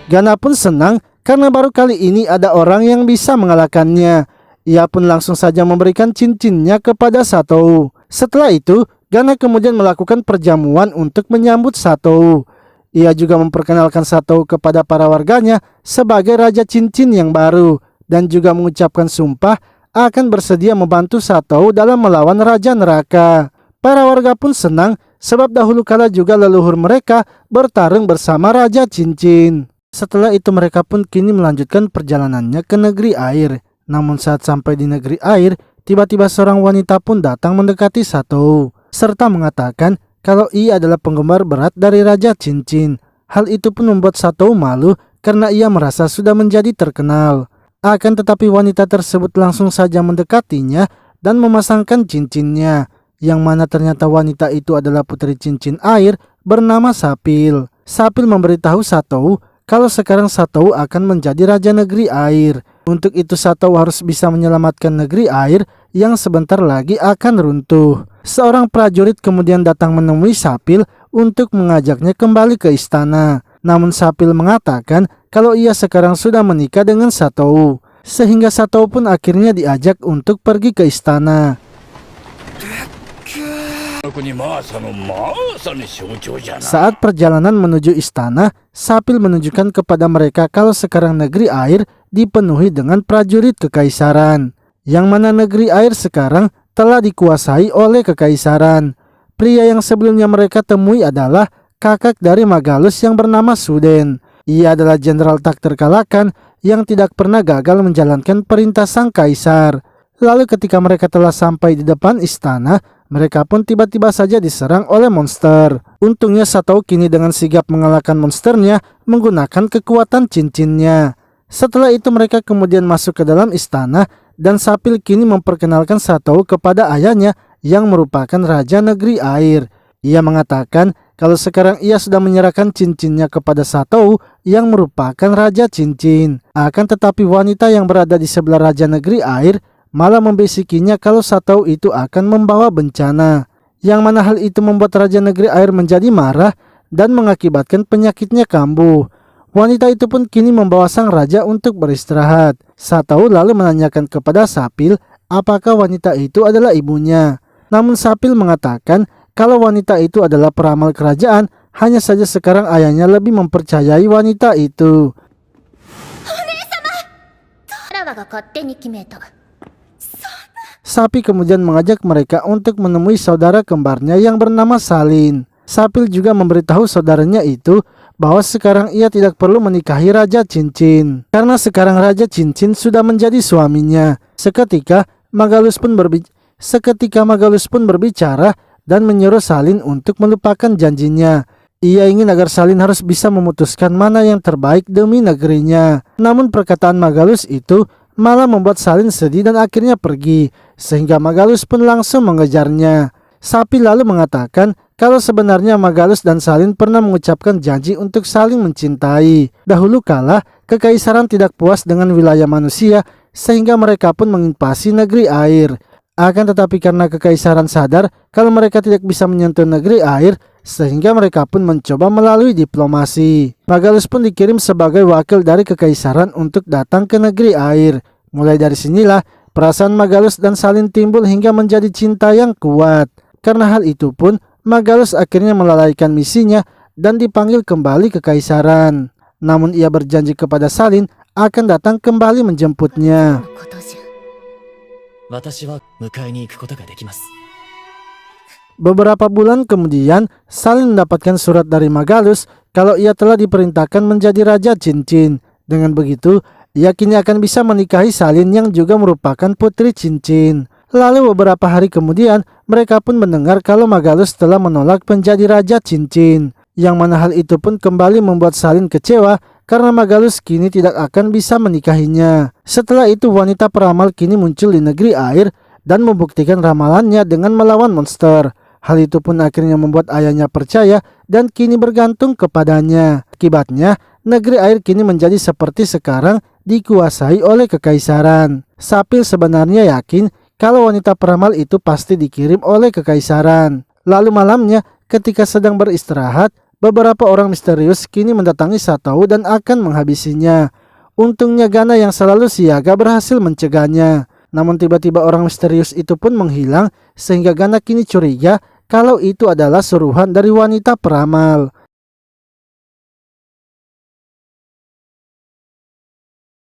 Gana pun senang karena baru kali ini ada orang yang bisa mengalahkannya. Ia pun langsung saja memberikan cincinnya kepada Sato. Setelah itu, Gana kemudian melakukan perjamuan untuk menyambut Sato. Ia juga memperkenalkan Sato kepada para warganya sebagai Raja Cincin yang baru dan juga mengucapkan sumpah akan bersedia membantu Sato dalam melawan Raja Neraka. Para warga pun senang sebab dahulu kala juga leluhur mereka bertarung bersama Raja Cincin. Setelah itu mereka pun kini melanjutkan perjalanannya ke negeri air. Namun saat sampai di negeri air, tiba-tiba seorang wanita pun datang mendekati Satou, serta mengatakan kalau ia adalah penggemar berat dari Raja Cincin. Hal itu pun membuat Satou malu karena ia merasa sudah menjadi terkenal. Akan tetapi wanita tersebut langsung saja mendekatinya dan memasangkan cincinnya, yang mana ternyata wanita itu adalah putri cincin air bernama Sapil. Sapil memberitahu Satou kalau sekarang Satou akan menjadi raja negeri air. Untuk itu Satou harus bisa menyelamatkan negeri air yang sebentar lagi akan runtuh. Seorang prajurit kemudian datang menemui Sapil untuk mengajaknya kembali ke istana. Namun Sapil mengatakan kalau ia sekarang sudah menikah dengan Satou, sehingga Satou pun akhirnya diajak untuk pergi ke istana. こにマーサのマーサの象徴じゃな。 Saat perjalanan menuju istana, Sapil menunjukkan kepada mereka kalau sekarang negeri air dipenuhi dengan prajurit kekaisaran, yang mana negeri air sekarang telah dikuasai oleh kekaisaran. Pria yang sebelumnya mereka temui adalah kakak dari Magalus yang bernama Suden. Ia adalah jenderal tak terkalahkan yang tidak pernah gagal menjalankan perintah sang kaisar. Lalu ketika mereka telah sampai di depan istana, mereka pun tiba-tiba saja diserang oleh monster. Untungnya Satou kini dengan sigap mengalahkan monsternya menggunakan kekuatan cincinnya. Setelah itu mereka kemudian masuk ke dalam istana dan Sapil kini memperkenalkan Satou kepada ayahnya yang merupakan raja negeri air. Ia mengatakan kalau sekarang ia sudah menyerahkan cincinnya kepada Satou yang merupakan raja cincin. Akan tetapi wanita yang berada di sebelah raja negeri air malah membisikinya kalau Satou itu akan membawa bencana, yang mana hal itu membuat raja negeri air menjadi marah dan mengakibatkan penyakitnya kambuh. Wanita itu pun kini membawa sang raja untuk beristirahat. Satou lalu menanyakan kepada Sapil apakah wanita itu adalah ibunya. Namun Sapil mengatakan kalau wanita itu adalah peramal kerajaan, hanya saja sekarang ayahnya lebih mempercayai wanita itu. Sapi kemudian mengajak mereka untuk menemui saudara kembarnya yang bernama Salin. Sapil juga memberitahu saudaranya itu bahwa sekarang ia tidak perlu menikahi Raja Cincin, karena sekarang Raja Cincin sudah menjadi suaminya. Seketika Magalus pun berbicara dan menyuruh Salin untuk melupakan janjinya. Ia ingin agar Salin harus bisa memutuskan mana yang terbaik demi negerinya. Namun perkataan Magalus itu malah membuat Salin sedih dan akhirnya pergi, sehingga Magalus pun langsung mengejarnya. Sapi lalu mengatakan kalau sebenarnya Magalus dan Salin pernah mengucapkan janji untuk saling mencintai. Dahulu kala, kekaisaran tidak puas dengan wilayah manusia, sehingga mereka pun menginvasi negeri air. Akan tetapi karena kekaisaran sadar kalau mereka tidak bisa menyentuh negeri air, sehingga mereka pun mencoba melalui diplomasi. Magalus pun dikirim sebagai wakil dari kekaisaran untuk datang ke negeri air. Mulai dari sinilah perasaan Magalus dan Salin timbul hingga menjadi cinta yang kuat. Karena hal itu pun Magalus akhirnya melalaikan misinya dan dipanggil kembali ke kekaisaran. Namun ia berjanji kepada Salin akan datang kembali menjemputnya. Beberapa bulan kemudian, Salin mendapatkan surat dari Magalus kalau ia telah diperintahkan menjadi Raja Cincin. Dengan begitu, ia kini akan bisa menikahi Salin yang juga merupakan putri Cincin. Lalu beberapa hari kemudian, mereka pun mendengar kalau Magalus telah menolak menjadi Raja Cincin. Yang mana hal itu pun kembali membuat Salin kecewa karena Magalus kini tidak akan bisa menikahinya. Setelah itu wanita peramal kini muncul di negeri air dan membuktikan ramalannya dengan melawan monster. Hal itu pun akhirnya membuat ayahnya percaya dan kini bergantung kepadanya. Akibatnya, negeri air kini menjadi seperti sekarang dikuasai oleh kekaisaran. Sapil sebenarnya yakin kalau wanita peramal itu pasti dikirim oleh kekaisaran. Lalu malamnya ketika sedang beristirahat, beberapa orang misterius kini mendatangi Satou dan akan menghabisinya. Untungnya Gana yang selalu siaga berhasil mencegahnya. Namun tiba-tiba orang misterius itu pun menghilang sehingga Gana kini curiga kalau itu adalah suruhan dari wanita peramal.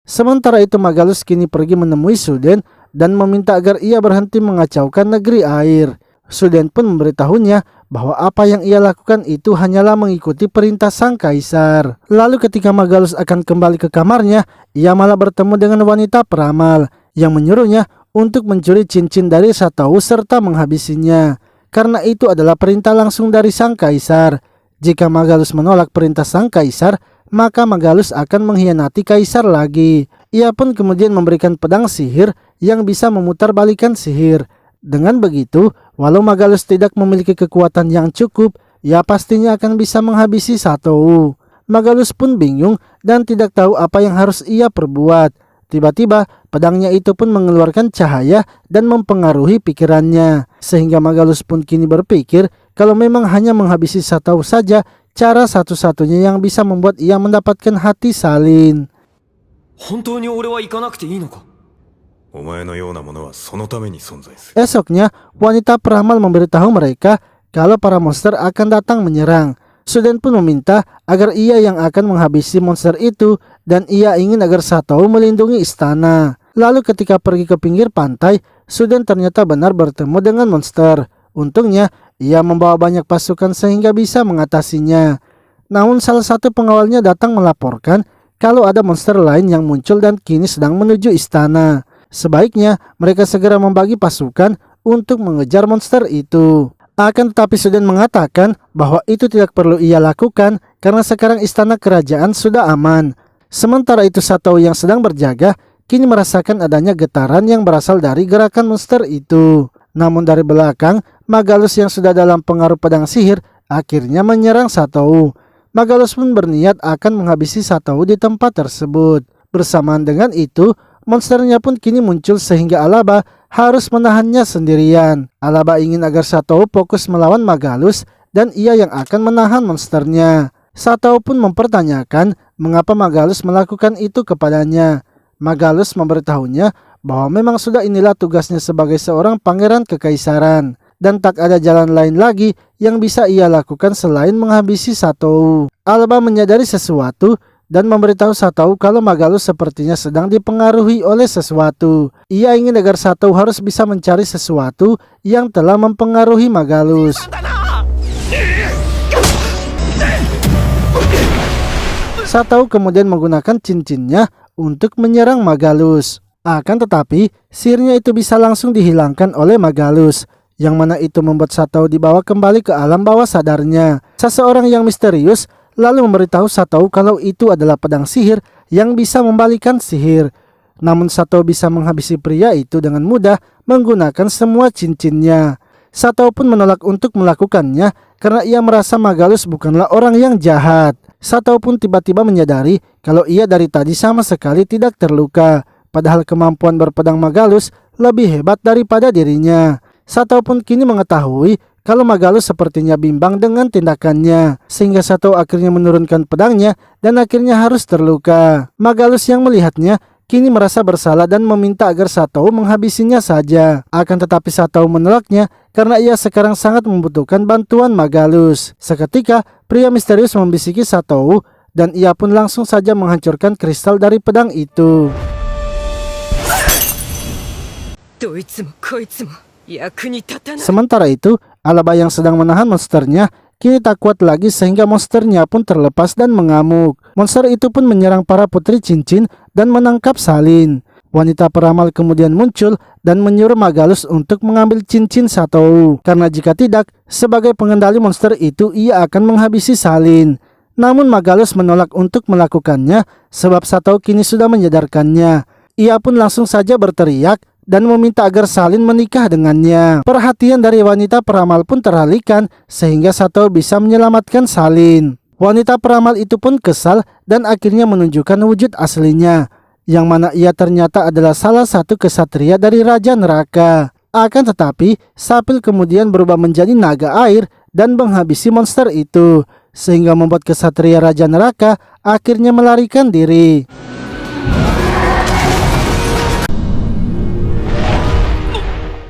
Sementara itu Magalus kini pergi menemui Suden dan meminta agar ia berhenti mengacaukan negeri air. Suden pun memberitahunya bahwa apa yang ia lakukan itu hanyalah mengikuti perintah sang kaisar. Lalu ketika Magalus akan kembali ke kamarnya, ia malah bertemu dengan wanita peramal yang menyuruhnya untuk mencuri cincin dari Satou serta menghabisinya. Karena itu adalah perintah langsung dari sang kaisar. Jika Magalus menolak perintah sang kaisar, maka Magalus akan mengkhianati kaisar lagi. Ia pun kemudian memberikan pedang sihir yang bisa memutarbalikkan sihir. Dengan begitu, walau Magalus tidak memiliki kekuatan yang cukup, ia pastinya akan bisa menghabisi Satou. Magalus pun bingung dan tidak tahu apa yang harus ia perbuat. Tiba-tiba pedangnya itu pun mengeluarkan cahaya dan mempengaruhi pikirannya. Sehingga Magalus pun kini berpikir kalau memang hanya menghabisi Satou saja cara satu-satunya yang bisa membuat ia mendapatkan hati salin. 本当に俺は行かなくていいのか。お前のようなものはそのために存在する。 Esoknya, wanita peramal memberitahu mereka kalau para monster akan datang menyerang. Suden pun meminta agar ia yang akan menghabisi monster itu dan ia ingin agar Satou melindungi istana. Lalu ketika pergi ke pinggir pantai, Suden ternyata benar bertemu dengan monster. Untungnya, ia membawa banyak pasukan sehingga bisa mengatasinya. Namun salah satu pengawalnya datang melaporkan kalau ada monster lain yang muncul dan kini sedang menuju istana. Sebaiknya mereka segera membagi pasukan untuk mengejar monster itu. Akan tetapi Suden mengatakan bahwa itu tidak perlu ia lakukan karena sekarang istana kerajaan sudah aman. Sementara itu Satou yang sedang berjaga kini merasakan adanya getaran yang berasal dari gerakan monster itu. Namun dari belakang, Magalus yang sudah dalam pengaruh pedang sihir akhirnya menyerang Satou. Magalus pun berniat akan menghabisi Satou di tempat tersebut. Bersamaan dengan itu, monsternya pun kini muncul sehingga Alaba harus menahannya sendirian. Alaba ingin agar Satou fokus melawan Magalus dan ia yang akan menahan monsternya. Satou pun mempertanyakan mengapa Magalus melakukan itu kepadanya. Magalus memberitahunya bahwa memang sudah inilah tugasnya sebagai seorang pangeran kekaisaran dan tak ada jalan lain lagi yang bisa ia lakukan selain menghabisi Satou. Alaba menyadari sesuatu dan memberitahu Satou kalau Magalus sepertinya sedang dipengaruhi oleh sesuatu. Ia ingin agar Satou harus bisa mencari sesuatu yang telah mempengaruhi Magalus. Satou kemudian menggunakan cincinnya untuk menyerang Magalus. Akan tetapi, sihirnya itu bisa langsung dihilangkan oleh Magalus, yang mana itu membuat Satou dibawa kembali ke alam bawah sadarnya. Seseorang yang misterius lalu memberitahu Satou kalau itu adalah pedang sihir yang bisa membalikan sihir. Namun Satou bisa menghabisi pria itu dengan mudah menggunakan semua cincinnya. Satou pun menolak untuk melakukannya karena ia merasa Magalus bukanlah orang yang jahat. Satou pun tiba-tiba menyadari kalau ia dari tadi sama sekali tidak terluka, padahal kemampuan berpedang Magalus lebih hebat daripada dirinya. Satou pun kini mengetahui kalau Magalus sepertinya bimbang dengan tindakannya, sehingga Satou akhirnya menurunkan pedangnya dan akhirnya harus terluka. Magalus yang melihatnya kini merasa bersalah dan meminta agar Satou menghabisinya saja. Akan tetapi Satou menolaknya karena ia sekarang sangat membutuhkan bantuan Magalus. Seketika pria misterius membisiki Satou dan ia pun langsung saja menghancurkan kristal dari pedang itu. Sementara itu, Alaba yang sedang menahan monsternya kini tak kuat lagi sehingga monsternya pun terlepas dan mengamuk. Monster itu pun menyerang para putri cincin dan menangkap salin. Wanita peramal kemudian muncul dan menyuruh Magalus untuk mengambil cincin Satou. Karena jika tidak, sebagai pengendali monster itu ia akan menghabisi salin. Namun Magalus menolak untuk melakukannya sebab Satou kini sudah menyadarkannya. Ia pun langsung saja berteriak dan meminta agar salin menikah dengannya. Perhatian dari wanita peramal pun teralihkan sehingga Satou bisa menyelamatkan salin. Wanita peramal itu pun kesal dan akhirnya menunjukkan wujud aslinya, yang mana ia ternyata adalah salah satu kesatria dari Raja Neraka. Akan tetapi, Sapil kemudian berubah menjadi naga air dan menghabisi monster itu, sehingga membuat kesatria Raja Neraka akhirnya melarikan diri.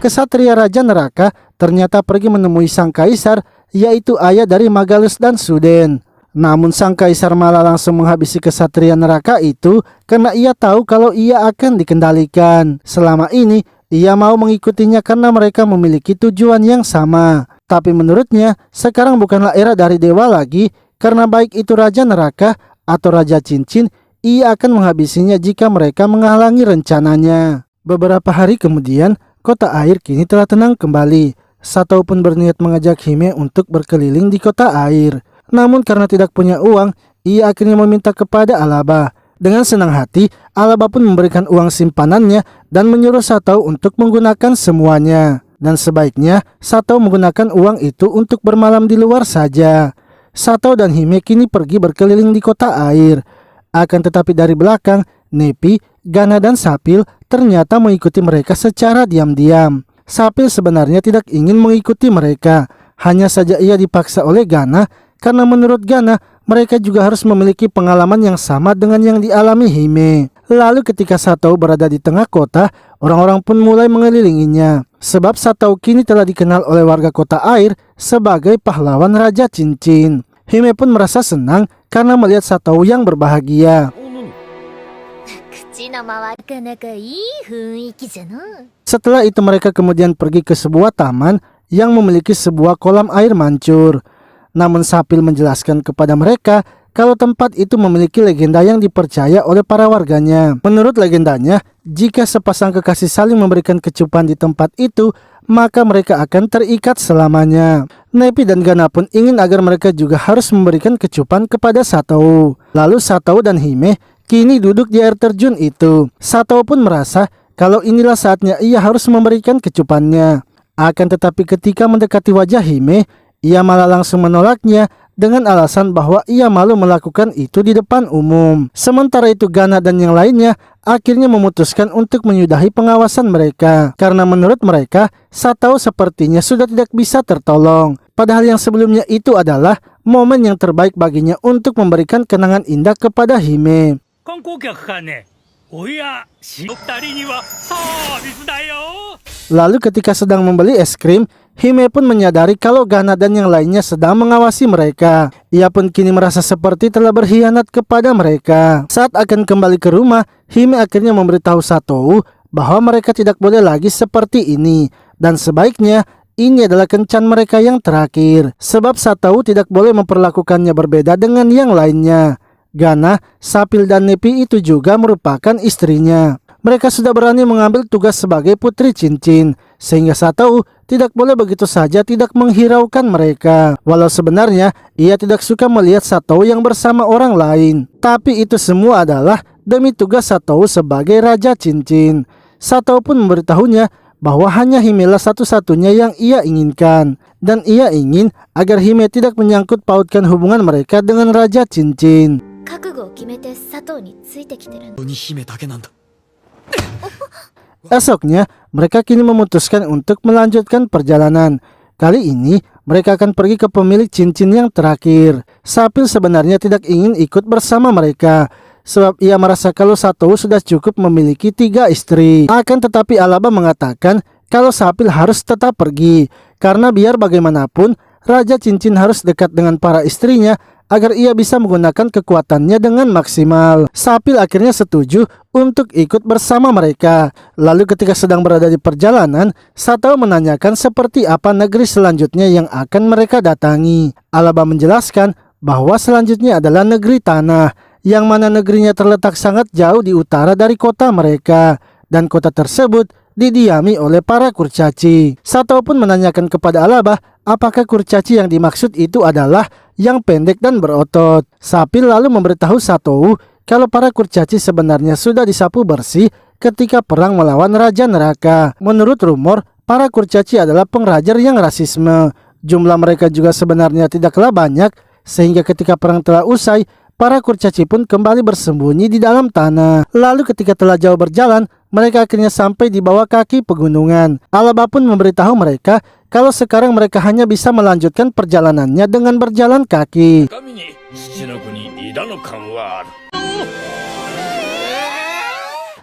Kesatria Raja Neraka ternyata pergi menemui sang kaisar, yaitu ayah dari Magalus dan Suden. Namun sang kaisar malah langsung menghabisi kesatria neraka itu karena ia tahu kalau ia akan dikendalikan. Selama ini ia mau mengikutinya karena mereka memiliki tujuan yang sama. Tapi menurutnya sekarang bukanlah era dari dewa lagi, karena baik itu Raja Neraka atau Raja Cincin, ia akan menghabisinya jika mereka menghalangi rencananya. Beberapa hari kemudian, kota air kini telah tenang kembali. Sato pun berniat mengajak Hime untuk berkeliling di kota air. Namun karena tidak punya uang, ia akhirnya meminta kepada Alaba. Dengan senang hati, Alaba pun memberikan uang simpanannya dan menyuruh Sato untuk menggunakan semuanya. Dan sebaiknya Sato menggunakan uang itu untuk bermalam di luar saja. Sato dan Hime kini pergi berkeliling di kota air. Akan tetapi dari belakang, Nepi, Gana dan Sapil ternyata mengikuti mereka secara diam-diam. Sapil sebenarnya tidak ingin mengikuti mereka. Hanya saja ia dipaksa oleh Gana karena menurut Gana mereka juga harus memiliki pengalaman yang sama dengan yang dialami Hime. Lalu ketika Sato berada di tengah kota, orang-orang pun mulai mengelilinginya. Sebab Sato kini telah dikenal oleh warga kota air sebagai pahlawan Raja Cincin. Hime pun merasa senang karena melihat Sato yang berbahagia. 口の周りなかなかいい雰囲気じゃな。 Setelah itu mereka kemudian pergi ke sebuah taman yang memiliki sebuah kolam air mancur. Namun Sapil menjelaskan kepada mereka kalau tempat itu memiliki legenda yang dipercaya oleh para warganya. Menurut legendanya, jika sepasang kekasih saling memberikan kecupan di tempat itu, maka mereka akan terikat selamanya. Nepi dan Gana pun ingin agar mereka juga harus memberikan kecupan kepada Sato. Lalu Sato dan Hime kini duduk di air terjun itu. Sato pun merasa kalau inilah saatnya ia harus memberikan kecupannya. Akan tetapi ketika mendekati wajah Hime, ia malah langsung menolaknya dengan alasan bahwa ia malu melakukan itu di depan umum. Sementara itu Gana dan yang lainnya akhirnya memutuskan untuk menyudahi pengawasan mereka. Karena menurut mereka, Sato sepertinya sudah tidak bisa tertolong. Padahal yang sebelumnya itu adalah momen yang terbaik baginya untuk memberikan kenangan indah kepada Hime. 観光客かね。おや、二人にはサービスだよ。 Lalu ketika sedang membeli es krim, Hime pun menyadari kalau Gana dan yang lainnya sedang mengawasi mereka. Ia pun kini merasa seperti telah berkhianat kepada mereka. Saat akan kembali ke rumah, Hime akhirnya memberitahu Sato bahwa mereka tidak boleh lagi seperti ini. Dan sebaiknya ini adalah kencan mereka yang terakhir. Sebab Sato tidak boleh memperlakukannya berbeda dengan yang lainnya. Gana, Sapil dan Nepi itu juga merupakan istrinya. Mereka sudah berani mengambil tugas sebagai putri cincin, sehingga Sato tidak boleh begitu saja tidak menghiraukan mereka. Walau sebenarnya ia tidak suka melihat Sato yang bersama orang lain. Tapi itu semua adalah demi tugas Sato sebagai Raja Cincin. Sato pun memberitahunya bahwa hanya Hime lah satu-satunya yang ia inginkan. Dan ia ingin agar Hime tidak menyangkut pautkan hubungan mereka dengan Raja Cincin. 覚悟を決めて佐藤についてきてるの。本当に姫だけなんだ。 Esoknya, mereka kini memutuskan untuk melanjutkan perjalanan. Kali ini, mereka akan pergi ke pemilik cincin yang terakhir. Sapil sebenarnya tidak ingin ikut bersama mereka, sebab ia merasa kalau Sato sudah cukup memiliki 3 istri. Akan tetapi Alaba mengatakan kalau Sapil harus tetap pergi, karena biar bagaimanapun, Raja Cincin harus dekat dengan para istrinya agar ia bisa menggunakan kekuatannya dengan maksimal. Sapil akhirnya setuju untuk ikut bersama mereka. Lalu ketika sedang berada di perjalanan, Sato menanyakan seperti apa negeri selanjutnya yang akan mereka datangi. Alaba menjelaskan bahwa selanjutnya adalah negeri tanah, yang mana negerinya terletak sangat jauh di utara dari kota mereka. Dan kota tersebut didiami oleh para kurcaci. Sato pun menanyakan kepada Alaba apakah kurcaci yang dimaksud itu adalah yang pendek dan berotot. Sapil lalu memberitahu Sato kalau para kurcaci sebenarnya sudah disapu bersih ketika perang melawan Raja Neraka. Menurut rumor, para kurcaci adalah pengrajar yang rasisme. Jumlah mereka juga sebenarnya tidaklah banyak, sehingga ketika perang telah usai, para kurcaci pun kembali bersembunyi di dalam tanah. Lalu ketika telah jauh berjalan, mereka akhirnya sampai di bawah kaki pegunungan. Alaba pun memberitahu mereka kalau sekarang mereka hanya bisa melanjutkan perjalanannya dengan berjalan kaki. 神に父の国イダの感はある。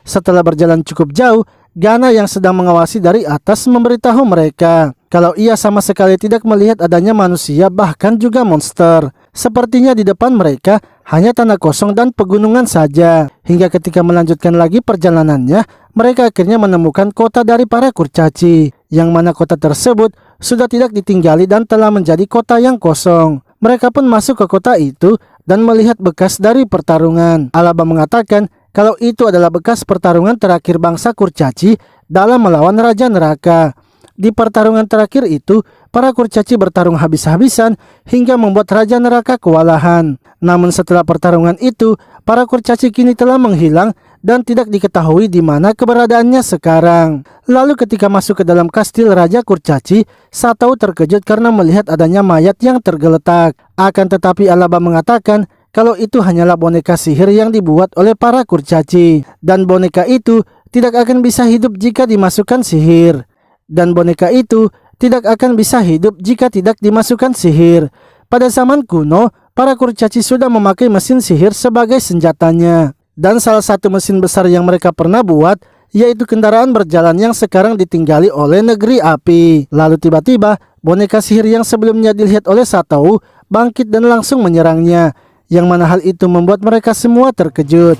Setelah berjalan cukup jauh, Gana yang sedang mengawasi dari atas memberitahu mereka kalau ia sama sekali tidak melihat adanya manusia bahkan juga monster. Sepertinya di depan mereka hanya tanah kosong dan pegunungan saja. Hingga ketika melanjutkan lagi perjalanannya, mereka akhirnya menemukan kota dari para kurcaci, yang mana kota tersebut sudah tidak ditinggali dan telah menjadi kota yang kosong. Mereka pun masuk ke kota itu dan melihat bekas dari pertarungan. Alaba mengatakan kalau itu adalah bekas pertarungan terakhir bangsa kurcaci dalam melawan Raja Neraka. Di pertarungan terakhir itu, para kurcaci bertarung habis-habisan hingga membuat Raja Neraka kewalahan. Namun setelah pertarungan itu, para kurcaci kini telah menghilang dan tidak diketahui di mana keberadaannya sekarang. Lalu ketika masuk ke dalam kastil Raja Kurcaci, Satou terkejut karena melihat adanya mayat yang tergeletak. Akan tetapi Alaba mengatakan kalau itu hanyalah boneka sihir yang dibuat oleh para kurcaci. Dan boneka itu tidak akan bisa hidup jika dimasukkan sihir. Dan boneka itu tidak akan bisa hidup jika tidak dimasukkan sihir. Pada zaman kuno, para kurcaci sudah memakai mesin sihir sebagai senjatanya. Dan salah satu mesin besar yang mereka pernah buat yaitu kendaraan berjalan yang sekarang ditinggali oleh negeri api. Lalu tiba-tiba boneka sihir yang sebelumnya dilihat oleh Satou bangkit dan langsung menyerangnya. Yang mana hal itu membuat mereka semua terkejut.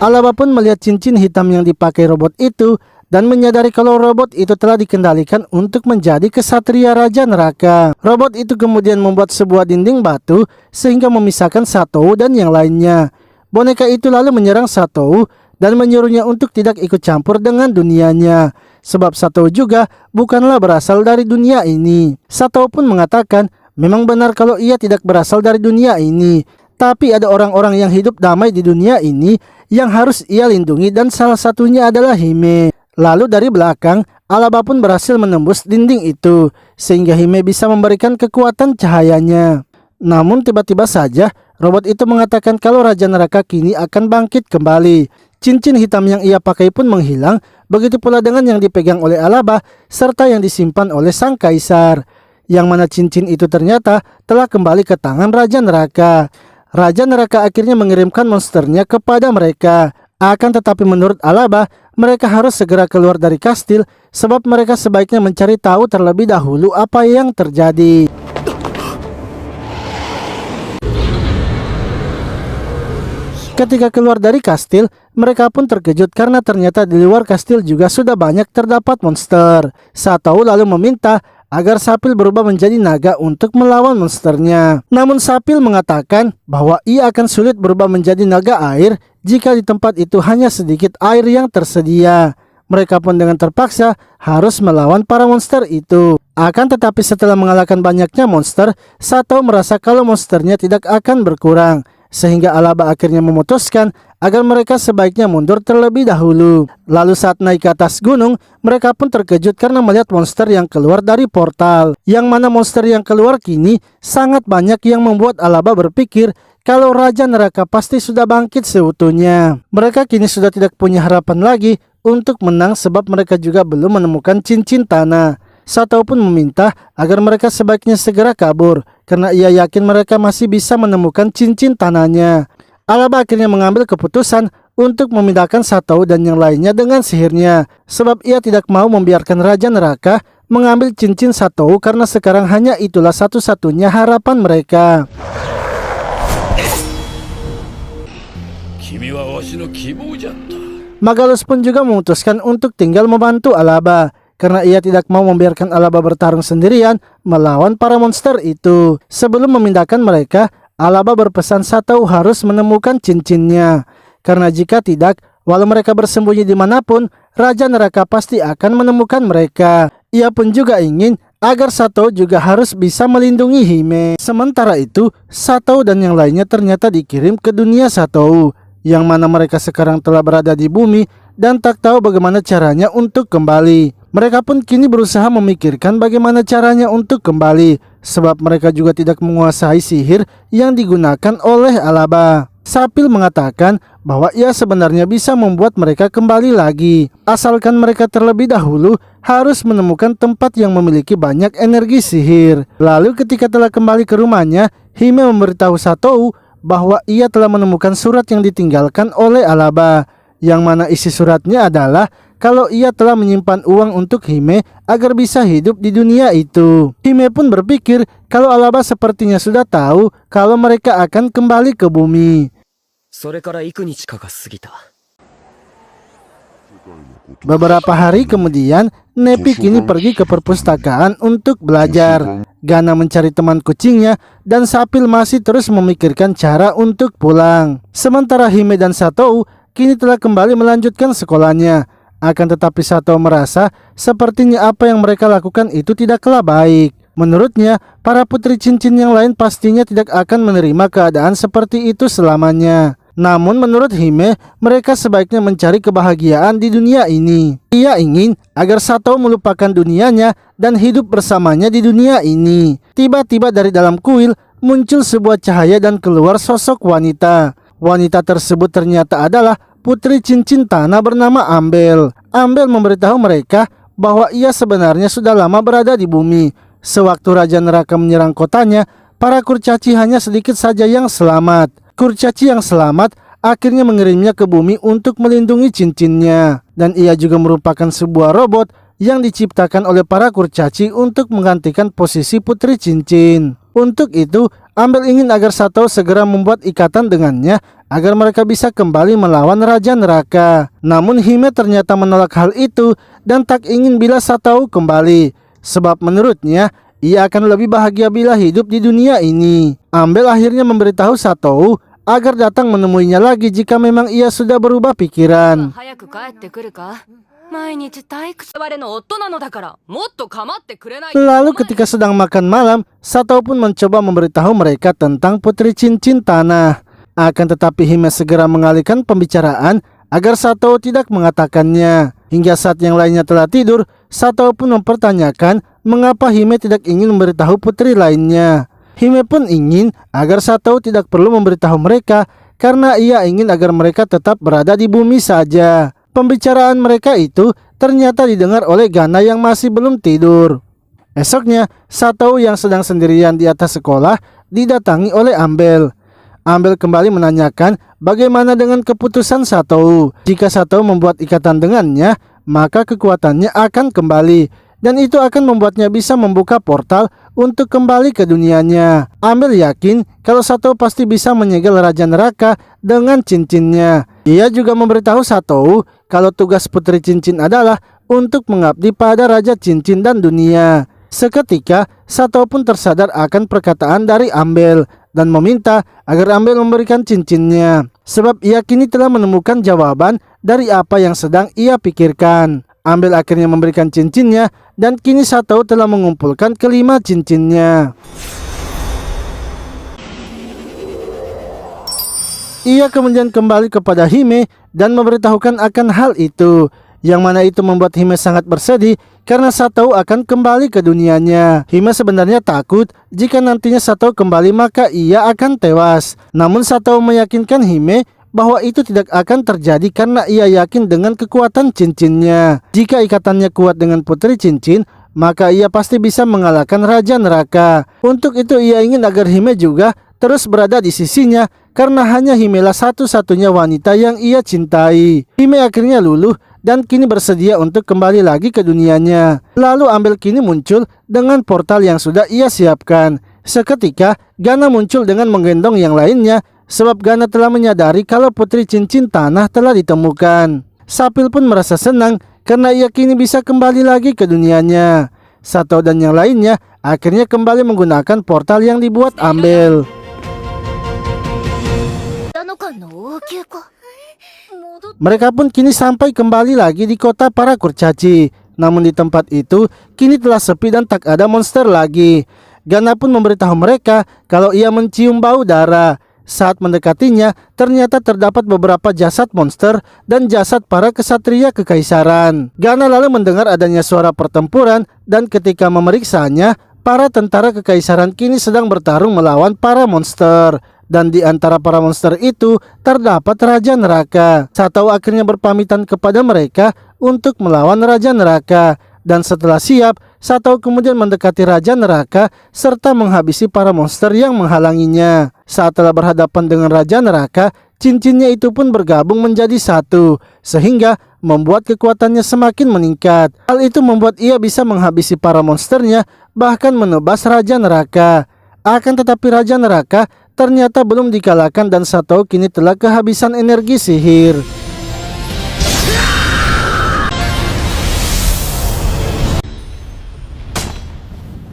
Alaba pun melihat cincin hitam yang dipakai robot itu dan menyadari kalau robot itu telah dikendalikan untuk menjadi kesatria Raja Neraka. Robot itu kemudian membuat sebuah dinding batu sehingga memisahkan Satou dan yang lainnya. Boneka itu lalu menyerang Satou dan menyuruhnya untuk tidak ikut campur dengan dunianya. Sebab Satou juga bukanlah berasal dari dunia ini. Satou pun mengatakan memang benar kalau ia tidak berasal dari dunia ini. Tapi ada orang-orang yang hidup damai di dunia ini yang harus ia lindungi dan salah satunya adalah Hime. Lalu dari belakang, Alaba pun berhasil menembus dinding itu sehingga Hime bisa memberikan kekuatan cahayanya. Namun tiba-tiba saja robot itu mengatakan kalau Raja Neraka kini akan bangkit kembali. Cincin hitam yang ia pakai pun menghilang, begitu pula dengan yang dipegang oleh Alaba serta yang disimpan oleh sang kaisar. Yang mana cincin itu ternyata telah kembali ke tangan Raja Neraka. Raja Neraka akhirnya mengirimkan monsternya kepada mereka. Akan tetapi menurut Alaba, mereka harus segera keluar dari kastil sebab mereka sebaiknya mencari tahu terlebih dahulu apa yang terjadi. Ketika keluar dari kastil, mereka pun terkejut karena ternyata di luar kastil juga sudah banyak terdapat monster. Satou lalu meminta agar Sapil berubah menjadi naga untuk melawan monsternya. Namun Sapil mengatakan bahwa ia akan sulit berubah menjadi naga air jika di tempat itu hanya sedikit air yang tersedia. Mereka pun dengan terpaksa harus melawan para monster itu. Akan tetapi setelah mengalahkan banyaknya monster, Satou merasa kalau monsternya tidak akan berkurang. Sehingga Alaba akhirnya memutuskan agar mereka sebaiknya mundur terlebih dahulu. Lalu saat naik ke atas gunung, mereka pun terkejut karena melihat monster yang keluar dari portal. Yang mana monster yang keluar kini sangat banyak yang membuat Alaba berpikir kalau Raja Neraka pasti sudah bangkit seutuhnya. Mereka kini sudah tidak punya harapan lagi untuk menang sebab mereka juga belum menemukan cincin tanah. Satou pun meminta agar mereka sebaiknya segera kabur karena ia yakin mereka masih bisa menemukan cincin tanahnya. Alaba akhirnya mengambil keputusan untuk memindahkan Satou dan yang lainnya dengan sihirnya sebab ia tidak mau membiarkan Raja Neraka mengambil cincin Satou karena sekarang hanya itulah satu-satunya harapan mereka. Magalus pun juga memutuskan untuk tinggal membantu Alaba karena ia tidak mau membiarkan Alaba bertarung sendirian melawan para monster itu. Sebelum memindahkan mereka, Alaba berpesan Satou harus menemukan cincinnya. Karena jika tidak, walau mereka bersembunyi dimanapun, Raja Neraka pasti akan menemukan mereka. Ia pun juga ingin agar Satou juga harus bisa melindungi Hime. Sementara itu, Satou dan yang lainnya ternyata dikirim ke dunia Satou, yang mana mereka sekarang telah berada di bumi dan tak tahu bagaimana caranya untuk kembali. Mereka pun kini berusaha memikirkan bagaimana caranya untuk kembali sebab mereka juga tidak menguasai sihir yang digunakan oleh Alaba. Sapil mengatakan bahwa ia sebenarnya bisa membuat mereka kembali lagi asalkan mereka terlebih dahulu harus menemukan tempat yang memiliki banyak energi sihir. Lalu ketika telah kembali ke rumahnya, Hime memberitahu Satou bahwa ia telah menemukan surat yang ditinggalkan oleh Alaba, yang mana isi suratnya adalah kalau ia telah menyimpan uang untuk Hime agar bisa hidup di dunia itu. Hime pun berpikir kalau Alaba sepertinya sudah tahu kalau mereka akan kembali ke bumi. それから幾日かが過ぎた。Beberapa hari kemudian, Nepi kini pergi ke perpustakaan untuk belajar. Gana mencari teman kucingnya dan Sapil masih terus memikirkan cara untuk pulang. Sementara Hime dan Satou kini telah kembali melanjutkan sekolahnya. Akan tetapi Satou merasa sepertinya apa yang mereka lakukan itu tidaklah baik. Menurutnya, para putri cincin yang lain pastinya tidak akan menerima keadaan seperti itu selamanya. Namun menurut Hime, mereka sebaiknya mencari kebahagiaan di dunia ini. Ia ingin agar Satou melupakan dunianya dan hidup bersamanya di dunia ini. Tiba-tiba dari dalam kuil muncul sebuah cahaya dan keluar sosok wanita. Wanita tersebut ternyata adalah putri cincin tanah bernama Ambel. Ambel memberitahu mereka bahwa ia sebenarnya sudah lama berada di bumi. Sewaktu Raja Neraka menyerang kotanya, para kurcaci hanya sedikit saja yang selamat. Kurcaci yang selamat akhirnya mengirimnya ke bumi untuk melindungi cincinnya. Dan ia juga merupakan sebuah robot yang diciptakan oleh para kurcaci untuk menggantikan posisi putri cincin. Untuk itu, Ambel ingin agar Satou segera membuat ikatan dengannya agar mereka bisa kembali melawan Raja Neraka. Namun Hime ternyata menolak hal itu dan tak ingin bila Satou kembali. Sebab menurutnya, ia akan lebih bahagia bila hidup di dunia ini. Ambel akhirnya memberitahu Satou agar datang menemuinya lagi jika memang ia sudah berubah pikiran. Lalu ketika sedang makan malam, Satou pun mencoba memberitahu mereka tentang putri cincin tanah. Akan tetapi Hime segera mengalihkan pembicaraan agar Satou tidak mengatakannya. Hingga saat yang lainnya telah tidur, Satou pun mempertanyakan mengapa Hime tidak ingin memberitahu putri lainnya. Hime pun ingin agar Satou tidak perlu memberitahu mereka karena ia ingin agar mereka tetap berada di bumi saja. Pembicaraan mereka itu ternyata didengar oleh Gana yang masih belum tidur. Esoknya, Satou yang sedang sendirian di atas sekolah didatangi oleh Ambel. Ambel kembali menanyakan bagaimana dengan keputusan Satou. Jika Satou membuat ikatan dengannya, maka kekuatannya akan kembali. Dan itu akan membuatnya bisa membuka portal untuk kembali ke dunianya. Ambel yakin kalau Satou pasti bisa menyegel Raja Neraka dengan cincinnya. Ia juga memberitahu Satou kalau tugas putri cincin adalah untuk mengabdi pada Raja Cincin dan dunia. Seketika, Satou pun tersadar akan perkataan dari Ambel dan meminta agar Ambel memberikan cincinnya. Sebab ia kini telah menemukan jawaban dari apa yang sedang ia pikirkan. Ambel akhirnya memberikan cincinnya dan kini Satou telah mengumpulkan kelima cincinnya. Ia kemudian kembali kepada Hime dan memberitahukan akan hal itu. Yang mana itu membuat Hime sangat bersedih karena Satou akan kembali ke dunianya. Hime sebenarnya takut jika nantinya Satou kembali maka ia akan tewas. Namun Satou meyakinkan Hime bahwa itu tidak akan terjadi karena ia yakin dengan kekuatan cincinnya. Jika ikatannya kuat dengan putri cincin, maka ia pasti bisa mengalahkan Raja Neraka. Untuk itu ia ingin agar Hime juga terus berada di sisinya karena hanya Hime lah satu-satunya wanita yang ia cintai. Hime akhirnya luluh dan kini bersedia untuk kembali lagi ke dunianya. Lalu Ambel kini muncul dengan portal yang sudah ia siapkan. Seketika Gana muncul dengan menggendong yang lainnya sebab Gana telah menyadari kalau putri cincin tanah telah ditemukan. Sapil pun merasa senang karena ia kini bisa kembali lagi ke dunianya. Satou dan yang lainnya akhirnya kembali menggunakan portal yang dibuat Ambel. Mereka pun kini sampai kembali lagi di kota para kurcaci. Namun di tempat itu kini telah sepi dan tak ada monster lagi. Gana pun memberitahu mereka kalau ia mencium bau darah. Saat mendekatinya, ternyata terdapat beberapa jasad monster dan jasad para kesatria kekaisaran. Gana lalu mendengar adanya suara pertempuran dan ketika memeriksanya, para tentara kekaisaran kini sedang bertarung melawan para monster. Dan di antara para monster itu terdapat Raja Neraka. Satou akhirnya berpamitan kepada mereka untuk melawan Raja Neraka. Dan setelah siap, Satou kemudian mendekati Raja Neraka serta menghabisi para monster yang menghalanginya. Saat telah berhadapan dengan Raja Neraka, cincinnya itu pun bergabung menjadi satu, sehingga membuat kekuatannya semakin meningkat. Hal itu membuat ia bisa menghabisi para monsternya, bahkan menebas Raja Neraka. Akan tetapi Raja Neraka ternyata belum dikalahkan dan Satou kini telah kehabisan energi sihir.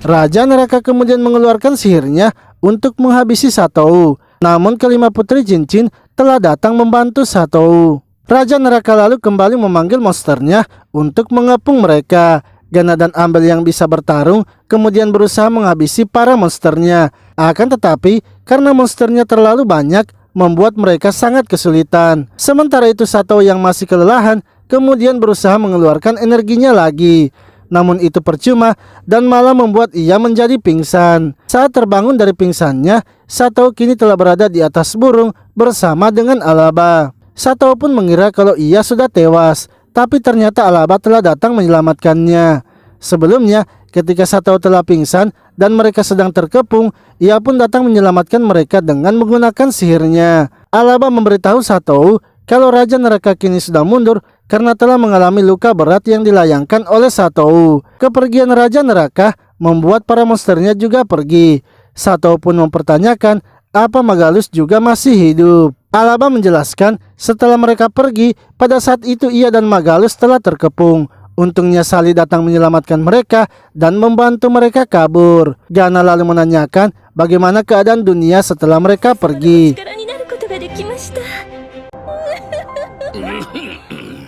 Raja Neraka kemudian mengeluarkan sihirnya untuk menghabisi Satou. Namun kelima putri cincin telah datang membantu Satou. Raja Neraka lalu kembali memanggil monsternya untuk mengepung mereka. Gana dan Ambel yang bisa bertarung kemudian berusaha menghabisi para monsternya. Akan tetapi karena monsternya terlalu banyak, membuat mereka sangat kesulitan. Sementara itu Satou yang masih kelelahan kemudian berusaha mengeluarkan energinya lagi. Namun itu percuma dan malah membuat ia menjadi pingsan. Saat terbangun dari pingsannya, Satou kini telah berada di atas burung bersama dengan Alaba. Satou pun mengira kalau ia sudah tewas, tapi ternyata Alaba telah datang menyelamatkannya. Sebelumnya, ketika Satou telah pingsan dan mereka sedang terkepung, ia pun datang menyelamatkan mereka dengan menggunakan sihirnya. Alaba memberitahu Satou kalau Raja Neraka kini sudah mundur karena telah mengalami luka berat yang dilayangkan oleh Satou. Kepergian Raja Neraka membuat para monsternya juga pergi. Satou pun mempertanyakan apa Magalus juga masih hidup. Alaba menjelaskan setelah mereka pergi, pada saat itu ia dan Magalus telah terkepung. Untungnya Sally datang menyelamatkan mereka dan membantu mereka kabur. Gana lalu menanyakan bagaimana keadaan dunia setelah mereka pergi.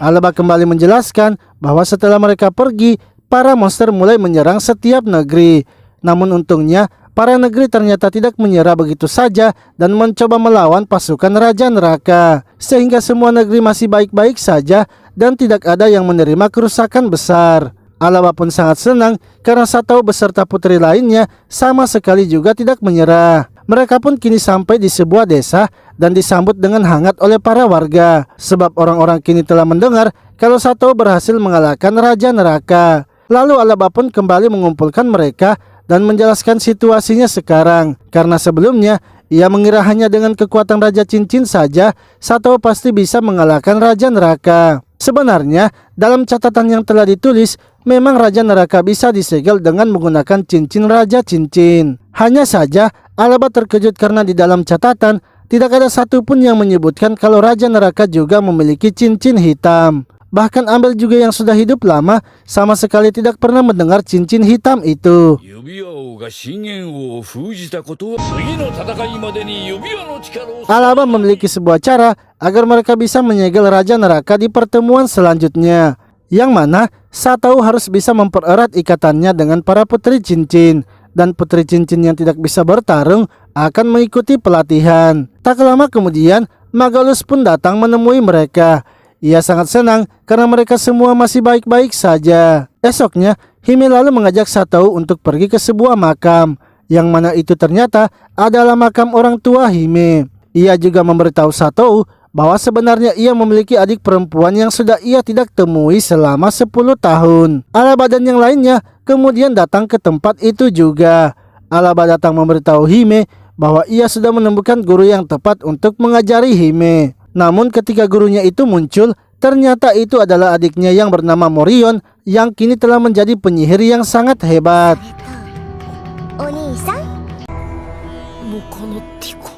Alaba kembali menjelaskan bahwa setelah mereka pergi, para monster mulai menyerang setiap negeri. Namun untungnya, para negeri ternyata tidak menyerah begitu saja dan mencoba melawan pasukan Raja Neraka. Sehingga semua negeri masih baik-baik saja dan tidak ada yang menerima kerusakan besar. Alaba pun sangat senang karena Satou beserta putri lainnya sama sekali juga tidak menyerah. Mereka pun kini sampai di sebuah desa dan disambut dengan hangat oleh para warga. Sebab orang-orang kini telah mendengar kalau Satou berhasil mengalahkan Raja Neraka. Lalu Alaba pun kembali mengumpulkan mereka dan menjelaskan situasinya sekarang. Karena sebelumnya ia mengira hanya dengan kekuatan Raja Cincin saja Satou pasti bisa mengalahkan Raja Neraka. Sebenarnya dalam catatan yang telah ditulis, memang Raja Neraka bisa disegel dengan menggunakan cincin Raja Cincin. Hanya saja Alaba terkejut karena di dalam catatan tidak ada satupun yang menyebutkan kalau Raja Neraka juga memiliki cincin hitam. Bahkan Ambel juga yang sudah hidup lama sama sekali tidak pernah mendengar cincin hitam itu. Alaba memiliki sebuah cara agar mereka bisa menyegel Raja Neraka di pertemuan selanjutnya, yang mana Satou harus bisa mempererat ikatannya dengan para putri cincin, dan putri cincin yang tidak bisa bertarung akan mengikuti pelatihan. Tak lama kemudian Magalus pun datang menemui mereka. Ia sangat senang karena mereka semua masih baik-baik saja. Esoknya Hime lalu mengajak Satou untuk pergi ke sebuah makam, yang mana itu ternyata adalah makam orang tua Hime. Ia juga memberitahu Satou bahwa sebenarnya ia memiliki adik perempuan yang sudah ia tidak temui selama 10 tahun. Alaba dan yang lainnya kemudian datang ke tempat itu juga. Alaba datang memberitahu Hime bahwa ia sudah menemukan guru yang tepat untuk mengajari Hime. Namun ketika gurunya itu muncul, ternyata itu adalah adiknya yang bernama Morion yang kini telah menjadi penyihir yang sangat hebat. お兄さん、 モカナティコ